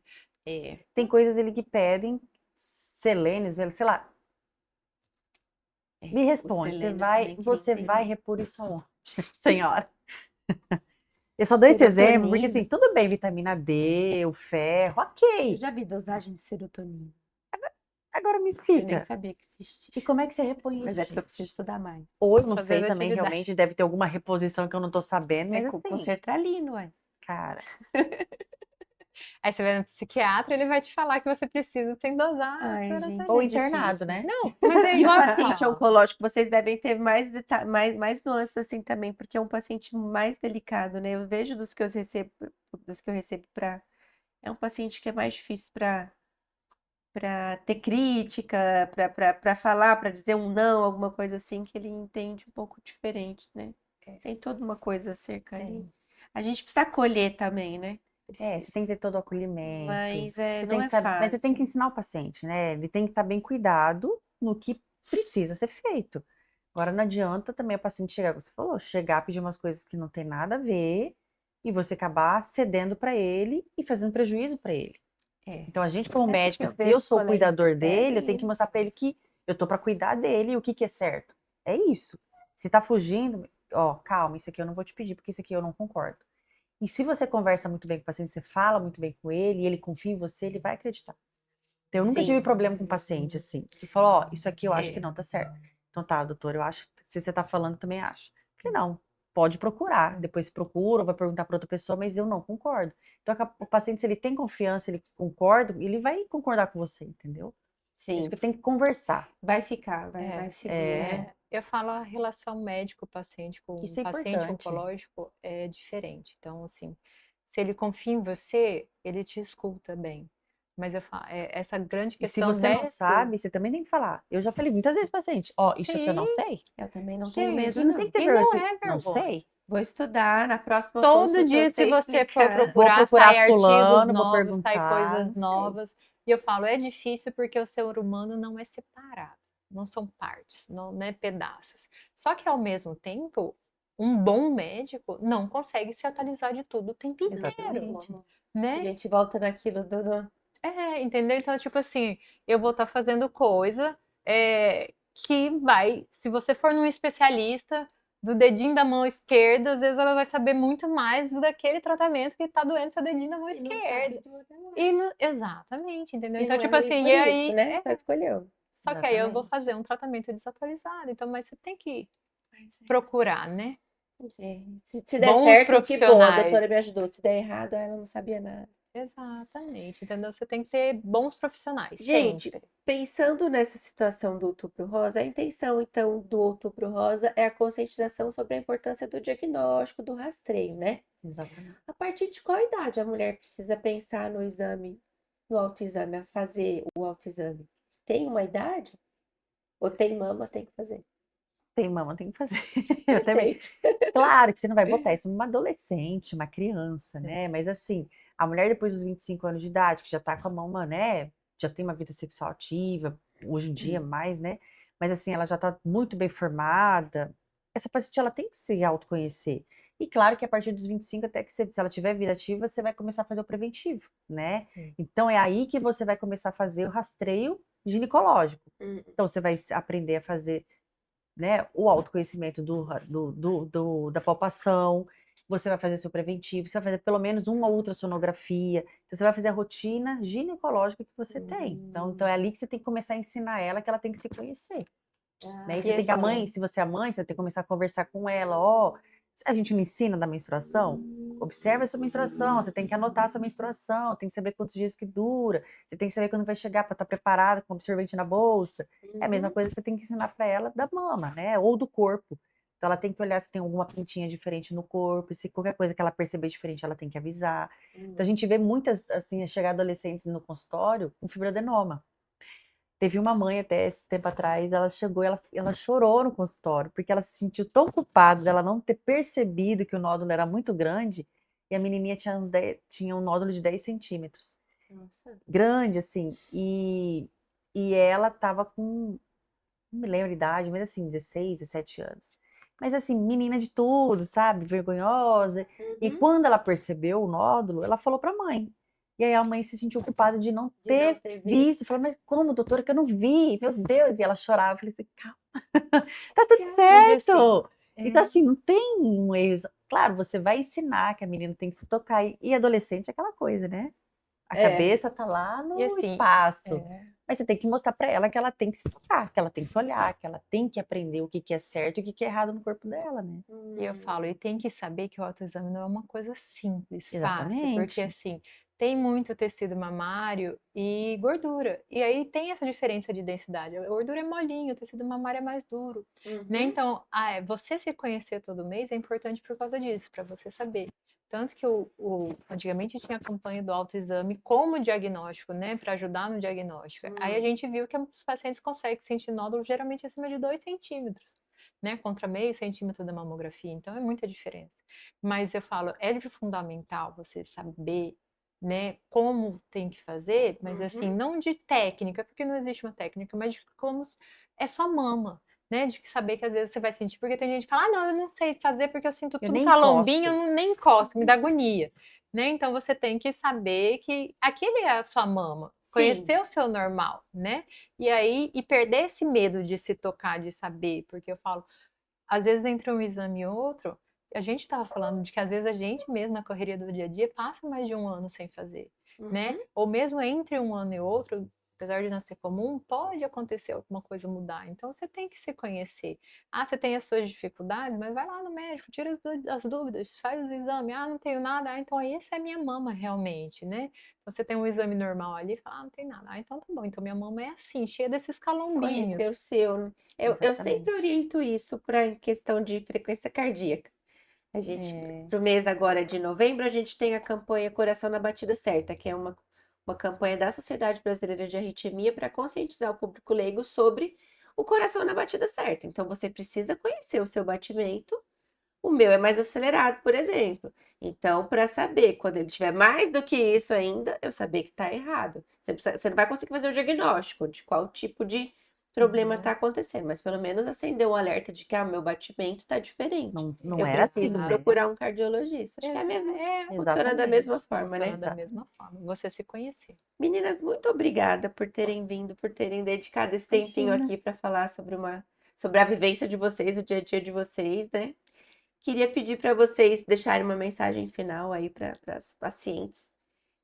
Speaker 1: É.
Speaker 3: Tem coisas dele que pedem selênios, sei lá, me
Speaker 1: O
Speaker 3: responde,
Speaker 1: Selênio eu também queria
Speaker 3: você vai
Speaker 1: entender.
Speaker 3: repor isso aonde, senhora? Eu só dou esse exemplo, porque assim,
Speaker 1: Serotonina.
Speaker 3: tudo bem, vitamina D, o ferro,
Speaker 1: Eu
Speaker 3: ok.
Speaker 1: já vi dosagem de serotonina.
Speaker 3: Agora me
Speaker 1: Eu nem
Speaker 3: explica,
Speaker 1: sabia que existia.
Speaker 3: e como é que você repõe
Speaker 1: Mas
Speaker 3: isso,
Speaker 1: é porque eu preciso
Speaker 3: gente?
Speaker 1: estudar mais.
Speaker 3: Ou eu não
Speaker 2: Fazer
Speaker 3: sei
Speaker 2: as
Speaker 3: também,
Speaker 2: atividades.
Speaker 3: realmente, deve ter alguma reposição que eu não tô sabendo,
Speaker 1: É
Speaker 3: mas
Speaker 1: com
Speaker 3: assim,
Speaker 1: sertralino, ué.
Speaker 3: cara,
Speaker 2: Aí você vai no psiquiatra, ele vai te falar que você precisa sem dosar a
Speaker 1: Ai, gente,
Speaker 2: serotonina.
Speaker 3: ou
Speaker 1: é
Speaker 3: internado,
Speaker 1: difícil.
Speaker 3: né?
Speaker 2: Não, mas é
Speaker 1: E o
Speaker 2: igual
Speaker 1: paciente
Speaker 2: assim,
Speaker 1: oncológico, vocês devem ter mais nuances assim também, porque é um paciente mais delicado, né? Eu vejo dos que eu recebo para é um paciente que é mais difícil para ter crítica, para falar, para dizer um não, alguma coisa assim que ele entende um pouco diferente, né? Tem toda uma coisa acerca ali.
Speaker 2: Tem.
Speaker 1: A gente precisa acolher também, né?
Speaker 3: É, você tem que ter todo o acolhimento.
Speaker 1: Mas
Speaker 3: Você
Speaker 1: não
Speaker 3: tem que
Speaker 1: é
Speaker 3: saber, mas você tem que
Speaker 1: fácil.
Speaker 3: ensinar o paciente, né? Ele tem que estar bem cuidado no que precisa ser feito. Agora não adianta também o paciente chegar, você falou, chegar, pedir umas coisas que não tem nada a ver e você acabar cedendo para ele e fazendo prejuízo para ele.
Speaker 1: É.
Speaker 3: Então a gente como
Speaker 1: Até porque
Speaker 3: médica,
Speaker 1: eu
Speaker 3: se
Speaker 1: vejo
Speaker 3: eu
Speaker 1: os
Speaker 3: sou o
Speaker 1: colegas que
Speaker 3: cuidador dele, eu
Speaker 1: pedem
Speaker 3: tenho que
Speaker 1: e
Speaker 3: mostrar para ele que eu tô para cuidar dele e o que que é certo. É isso. Se tá fugindo, ó, calma, isso aqui eu não vou te pedir porque isso aqui eu não concordo. E se você conversa muito bem com o paciente, você fala muito bem com ele, e ele confia em você, ele vai acreditar. Então, eu nunca tive
Speaker 1: sim,
Speaker 3: problema com o paciente, assim. Ele falou, ó, isso aqui eu acho que
Speaker 2: É.
Speaker 3: não tá certo. Então tá, doutor, eu acho que se você tá falando, eu também acho. Eu falei, não, pode procurar. Depois você procura, ou vai perguntar para outra pessoa, mas eu não concordo. Então, o paciente, se ele tem confiança, ele concorda, ele vai concordar com você, entendeu? É isso
Speaker 1: sim.
Speaker 3: que eu tenho que conversar.
Speaker 1: Vai ficar,
Speaker 2: É,
Speaker 1: vai seguir,
Speaker 3: É,
Speaker 1: né?
Speaker 2: eu falo a relação médico-paciente com
Speaker 3: isso
Speaker 2: um
Speaker 3: é
Speaker 2: paciente
Speaker 3: importante.
Speaker 2: oncológico é diferente. Então, assim, se ele confia em você, ele te escuta bem. Mas eu falo, essa grande
Speaker 3: E se
Speaker 2: questão
Speaker 3: você não
Speaker 2: desses.
Speaker 3: sabe, você também tem que falar. Eu já falei muitas vezes, paciente, ó, isso aqui eu não
Speaker 2: Sim,
Speaker 3: sei.
Speaker 1: Eu também não tenho
Speaker 2: gente,
Speaker 1: medo,
Speaker 3: E não tem
Speaker 1: não.
Speaker 3: que ter
Speaker 2: e
Speaker 3: vergonha.
Speaker 2: não
Speaker 3: Assim,
Speaker 2: é
Speaker 3: não
Speaker 2: vergonha.
Speaker 3: sei.
Speaker 1: Vou estudar, na próxima
Speaker 2: Todo
Speaker 1: consulta eu
Speaker 2: dia, se
Speaker 1: sei
Speaker 2: você for
Speaker 1: explicar.
Speaker 3: Vou
Speaker 2: procurar,
Speaker 3: procurar
Speaker 2: sai artigos
Speaker 3: fulano, vou
Speaker 2: novos, sai
Speaker 3: perguntar,
Speaker 2: coisas
Speaker 3: não sei.
Speaker 2: novas. E eu falo, é difícil porque o ser humano não é separado, não são partes, não é pedaços. Só que ao mesmo tempo, um bom médico não consegue se atualizar de tudo o tempo inteiro,
Speaker 3: Exatamente.
Speaker 1: A
Speaker 2: né?
Speaker 1: gente volta naquilo
Speaker 2: Entendeu? Então, tipo assim, eu vou estar fazendo coisa que vai. Se você for num especialista do dedinho da mão esquerda, às vezes ela vai saber muito mais do daquele tratamento que tá doendo seu dedinho da mão
Speaker 1: e não
Speaker 2: esquerda.
Speaker 1: sabe de outra lado.
Speaker 2: Exatamente, entendeu?
Speaker 1: E
Speaker 2: Então,
Speaker 1: não é
Speaker 2: tipo
Speaker 1: ruim
Speaker 2: assim,
Speaker 1: por
Speaker 2: e
Speaker 1: isso,
Speaker 2: aí.
Speaker 1: né? Só escolheu.
Speaker 2: Só que aí eu vou
Speaker 3: Exatamente.
Speaker 2: fazer um tratamento desatualizado. Então, mas você tem que
Speaker 1: Pois é.
Speaker 2: procurar, né?
Speaker 1: Pois é. Se der
Speaker 2: Bons
Speaker 1: certo, que bom, a
Speaker 2: profissionais.
Speaker 1: doutora me ajudou. Se der errado, ela não sabia nada.
Speaker 2: Exatamente, entendeu? Você tem que ter bons profissionais,
Speaker 1: Gente,
Speaker 2: sempre.
Speaker 1: pensando nessa situação do Outubro Rosa, a intenção, então, do Outubro Rosa é a conscientização sobre a importância do diagnóstico, do rastreio, né?
Speaker 3: Exatamente.
Speaker 1: A partir de qual idade a mulher precisa pensar no exame, no autoexame, a fazer o autoexame? Tem uma idade? Ou tem mama, tem que fazer?
Speaker 3: Tem mama, tem que fazer. Eu também.
Speaker 1: Perfeito.
Speaker 3: Claro que você não vai botar isso numa adolescente, uma criança, né? Mas assim, a mulher depois dos 25 anos de idade, que já tá com a mama, né? Já tem uma vida sexual ativa, hoje em dia mais, né? Mas assim, ela já tá muito bem formada. Essa paciente, ela tem que se autoconhecer. E claro que a partir dos 25, até que se ela tiver vida ativa, você vai começar a fazer o preventivo, né?
Speaker 2: Sim.
Speaker 3: Então é aí que você vai começar a fazer o rastreio ginecológico.
Speaker 1: Hum.
Speaker 3: Então você vai aprender a fazer, né, o autoconhecimento da palpação, você vai fazer seu preventivo, você vai fazer pelo menos uma ultrassonografia, então você vai fazer a rotina ginecológica que você tem. Então é ali que você tem que começar a ensinar ela que ela tem que se conhecer. Né? E você
Speaker 2: E
Speaker 3: tem que, a mãe,
Speaker 2: assim,
Speaker 3: se você é mãe, você tem que começar a conversar com ela, ó, a gente não ensina da menstruação? Observa a sua menstruação, você tem que anotar a sua menstruação, tem que saber quantos dias que dura, você tem que saber quando vai chegar para estar preparada com absorvente na bolsa. É a mesma coisa que você tem que ensinar para ela da mama, né? Ou do corpo. Então ela tem que olhar se tem alguma pintinha diferente no corpo, se qualquer coisa que ela perceber diferente, ela tem que avisar. Então a gente vê muitas, assim, chegar adolescentes no consultório com fibroadenoma. Teve uma mãe até esse tempo atrás, ela chegou, ela chorou no consultório, porque ela se sentiu tão culpada dela não ter percebido que o nódulo era muito grande, e a menininha tinha um nódulo de 10 centímetros.
Speaker 1: Nossa.
Speaker 3: Grande, assim, e ela tava com, não me lembro a idade, mas assim, 16, 17 anos. Mas assim, menina de tudo, sabe? Vergonhosa. E
Speaker 1: Uhum.
Speaker 3: quando ela percebeu o nódulo, ela falou pra mãe. E aí a mãe se sentiu culpada de não
Speaker 1: De não
Speaker 3: ter
Speaker 1: ter visto.
Speaker 3: visto. Falou, mas como, doutora, que eu não vi? Meu Deus! E ela chorava. Eu falei assim, calma, tá tudo
Speaker 2: Mas assim,
Speaker 3: certo. Então,
Speaker 2: é,
Speaker 3: assim, não tem um erro. Claro, você vai ensinar que a menina tem que se tocar. E adolescente é aquela coisa, né? A
Speaker 1: É.
Speaker 3: cabeça tá lá
Speaker 2: e
Speaker 3: no
Speaker 2: assim,
Speaker 3: espaço.
Speaker 2: é,
Speaker 3: Mas você tem que mostrar pra ela que ela tem que se tocar, que ela tem que olhar, que ela tem que aprender o que que é certo e o que que é errado no corpo dela, né?
Speaker 2: e eu falo, e tem que saber que o autoexame não é uma coisa simples, fácil, porque
Speaker 3: Exatamente.
Speaker 2: assim, tem muito tecido mamário e gordura. E aí tem essa diferença de densidade. A gordura é molinho, o tecido mamário é mais duro, né?
Speaker 1: Uhum.
Speaker 2: Então, você se conhecer todo mês é importante por causa disso, para você saber. Tanto que antigamente tinha a campanha do autoexame como diagnóstico, né? Para ajudar no diagnóstico. Aí a gente viu que os pacientes conseguem sentir nódulo geralmente acima de 2 centímetros, né, contra meio centímetro da mamografia, então é muita diferença. Mas eu falo, é de fundamental você saber, né, como tem que fazer, mas assim, não de técnica, porque não existe uma técnica, mas de como é sua mama, né, de saber que às vezes você vai sentir, porque tem gente que fala, ah, não, eu não sei fazer porque eu sinto
Speaker 3: Eu
Speaker 2: tudo
Speaker 3: nem
Speaker 2: calombinho, eu
Speaker 3: encosto.
Speaker 2: nem encosto, me dá agonia, né, então você tem que saber que aquele é a sua mama,
Speaker 1: Sim.
Speaker 2: conhecer o seu normal, né, e aí, e perder esse medo de se tocar, de saber, porque eu falo, às vezes entre um exame e outro, a gente estava falando de que às vezes a gente mesmo na correria do dia a dia passa mais de um ano sem fazer, né?
Speaker 1: Uhum.
Speaker 2: Ou mesmo entre um ano e outro, apesar de não ser comum, pode acontecer alguma coisa mudar. Então você tem que se conhecer. Ah, você tem as suas dificuldades, mas vai lá no médico, tira as dúvidas, faz o exame. Ah, não tenho nada. Ah, então essa é a minha mama realmente, né? Então você tem um exame normal ali e fala, ah, não tem nada. Ah, então tá bom. Então minha mama é assim, cheia desses calombinhos.
Speaker 1: Conhecer o seu, né? Eu sempre
Speaker 3: Exatamente.
Speaker 1: oriento isso para questão de frequência cardíaca. A gente,
Speaker 2: É,
Speaker 1: pro mês agora de novembro, a gente tem a campanha Coração na Batida Certa, que é uma campanha da Sociedade Brasileira de Arritmia para conscientizar o público leigo sobre o coração na batida certa. Então, você precisa conhecer o seu batimento. O meu é mais acelerado, por exemplo. Então, para saber, quando ele tiver mais do que isso ainda, eu saber que está errado. Você não vai conseguir fazer o diagnóstico de qual tipo de problema está
Speaker 2: uhum.
Speaker 1: acontecendo, mas pelo menos acender um alerta de que o meu batimento está diferente.
Speaker 3: Não
Speaker 1: Eu
Speaker 3: era
Speaker 1: preciso
Speaker 3: assim, né?
Speaker 1: procurar um cardiologista. Acho que é mesmo, funciona da
Speaker 3: Exatamente.
Speaker 1: mesma forma, né?
Speaker 2: Funciona da
Speaker 3: Exato.
Speaker 2: mesma forma. Você se conhecer.
Speaker 1: Meninas, muito obrigada por terem vindo, por terem dedicado esse tempinho
Speaker 3: Imagina.
Speaker 1: aqui para falar sobre a vivência de vocês, o dia a dia de vocês, né? Queria pedir para vocês deixarem uma mensagem final aí para as pacientes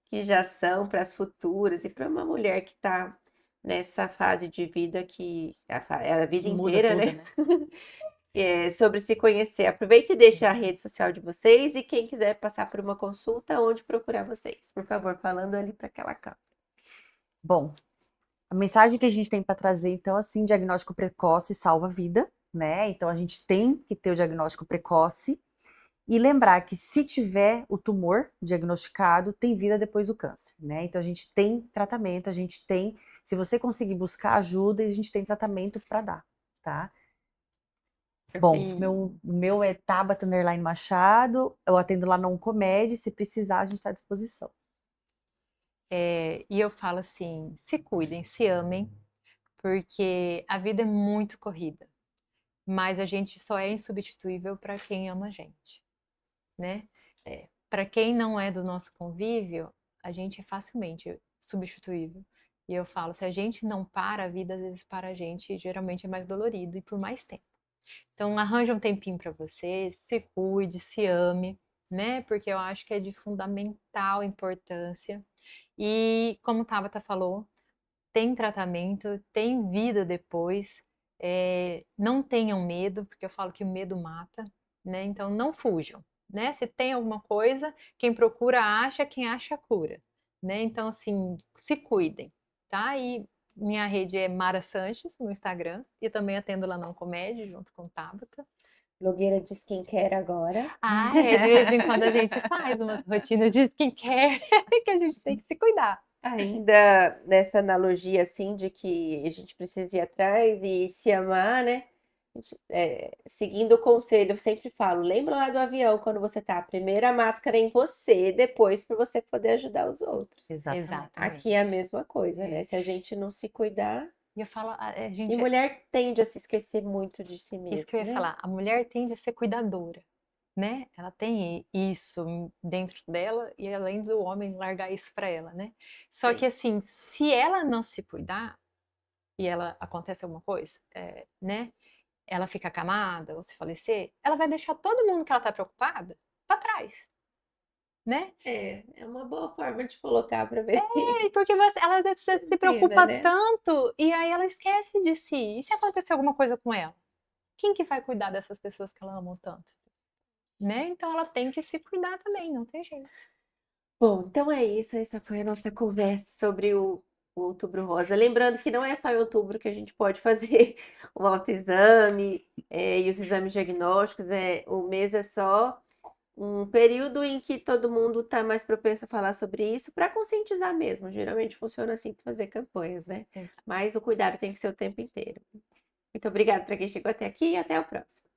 Speaker 1: que já são, para as futuras e para uma mulher que está nessa fase de vida que é a vida
Speaker 3: Que muda
Speaker 1: inteira,
Speaker 3: tudo,
Speaker 1: né?
Speaker 3: né?
Speaker 1: Sobre se conhecer. Aproveita e deixa a rede social de vocês e quem quiser passar por uma consulta, onde procurar vocês. Por favor, falando ali para aquela câmera.
Speaker 3: Bom, a mensagem que a gente tem para trazer, então, assim, diagnóstico precoce salva a vida, né? Então, a gente tem que ter o diagnóstico precoce e lembrar que se tiver o tumor diagnosticado, tem vida depois do câncer, né? Então, a gente tem tratamento, a gente tem, se você conseguir buscar ajuda, a gente tem tratamento para dar, tá? Bom,
Speaker 2: E,
Speaker 3: meu é Tabata Underline Machado, eu atendo lá no Oncomed, se precisar, a gente está à disposição.
Speaker 2: e eu falo assim: se cuidem, se amem, porque a vida é muito corrida, mas a gente só é insubstituível para quem ama a gente, né? Para quem não é do nosso convívio, a gente é facilmente substituível. E eu falo: se a gente não para, a vida às vezes para a gente, e geralmente é mais dolorido e por mais tempo. Então, arranja um tempinho para você, se cuide, se ame, né? Porque eu acho que é de fundamental importância. E como o Tabata falou, tem tratamento, tem vida depois. Não tenham medo, porque eu falo que o medo mata, né? Então não fujam, né? Se tem alguma coisa, quem procura acha, quem acha cura, né? Então assim, se cuidem, tá? E minha rede é Mara Sanches no Instagram e também atendo lá na Oncomed junto com o Tabata.
Speaker 1: Blogueira de skincare agora.
Speaker 2: De vez em quando a gente faz umas rotinas de skincare que a gente tem que se cuidar.
Speaker 1: Ainda nessa analogia, assim, de que a gente precisa ir atrás e se amar, né? Seguindo o conselho, eu sempre falo, lembra lá do avião, quando você tá, primeiro a máscara em você, depois para você poder ajudar os outros.
Speaker 3: Exatamente.
Speaker 1: Aqui é a mesma coisa,
Speaker 2: É.
Speaker 1: né? Se a gente não se cuidar,
Speaker 2: E eu falo, a
Speaker 1: e
Speaker 2: gente,
Speaker 1: mulher tende a se esquecer muito de si
Speaker 2: isso que eu
Speaker 1: mesma,
Speaker 2: ia
Speaker 1: né?
Speaker 2: falar, a mulher tende a ser cuidadora, né? Ela tem isso dentro dela e além do homem largar isso para ela, né? Só
Speaker 1: Sim.
Speaker 2: que assim, se ela não se cuidar e ela acontece alguma coisa, né? Ela fica acamada ou se falecer, ela vai deixar todo mundo que ela tá preocupada para trás, né?
Speaker 1: É uma boa forma de colocar para ver se
Speaker 2: Porque ela às vezes se
Speaker 1: entenda,
Speaker 2: preocupa
Speaker 1: né?
Speaker 2: tanto e aí ela esquece de si. E se acontecer alguma coisa com ela? Quem que vai cuidar dessas pessoas que ela ama tanto? Né? Então ela tem que se cuidar também, não tem jeito.
Speaker 1: Bom, então é isso. Essa foi a nossa conversa sobre o Outubro Rosa. Lembrando que não é só em outubro que a gente pode fazer o autoexame, e os exames diagnósticos. O mês é só um período em que todo mundo está mais propenso a falar sobre isso para conscientizar mesmo. Geralmente funciona assim para fazer campanhas, né?
Speaker 2: Exato.
Speaker 1: Mas o cuidado tem que ser o tempo inteiro. Muito obrigada para quem chegou até aqui e até o próximo.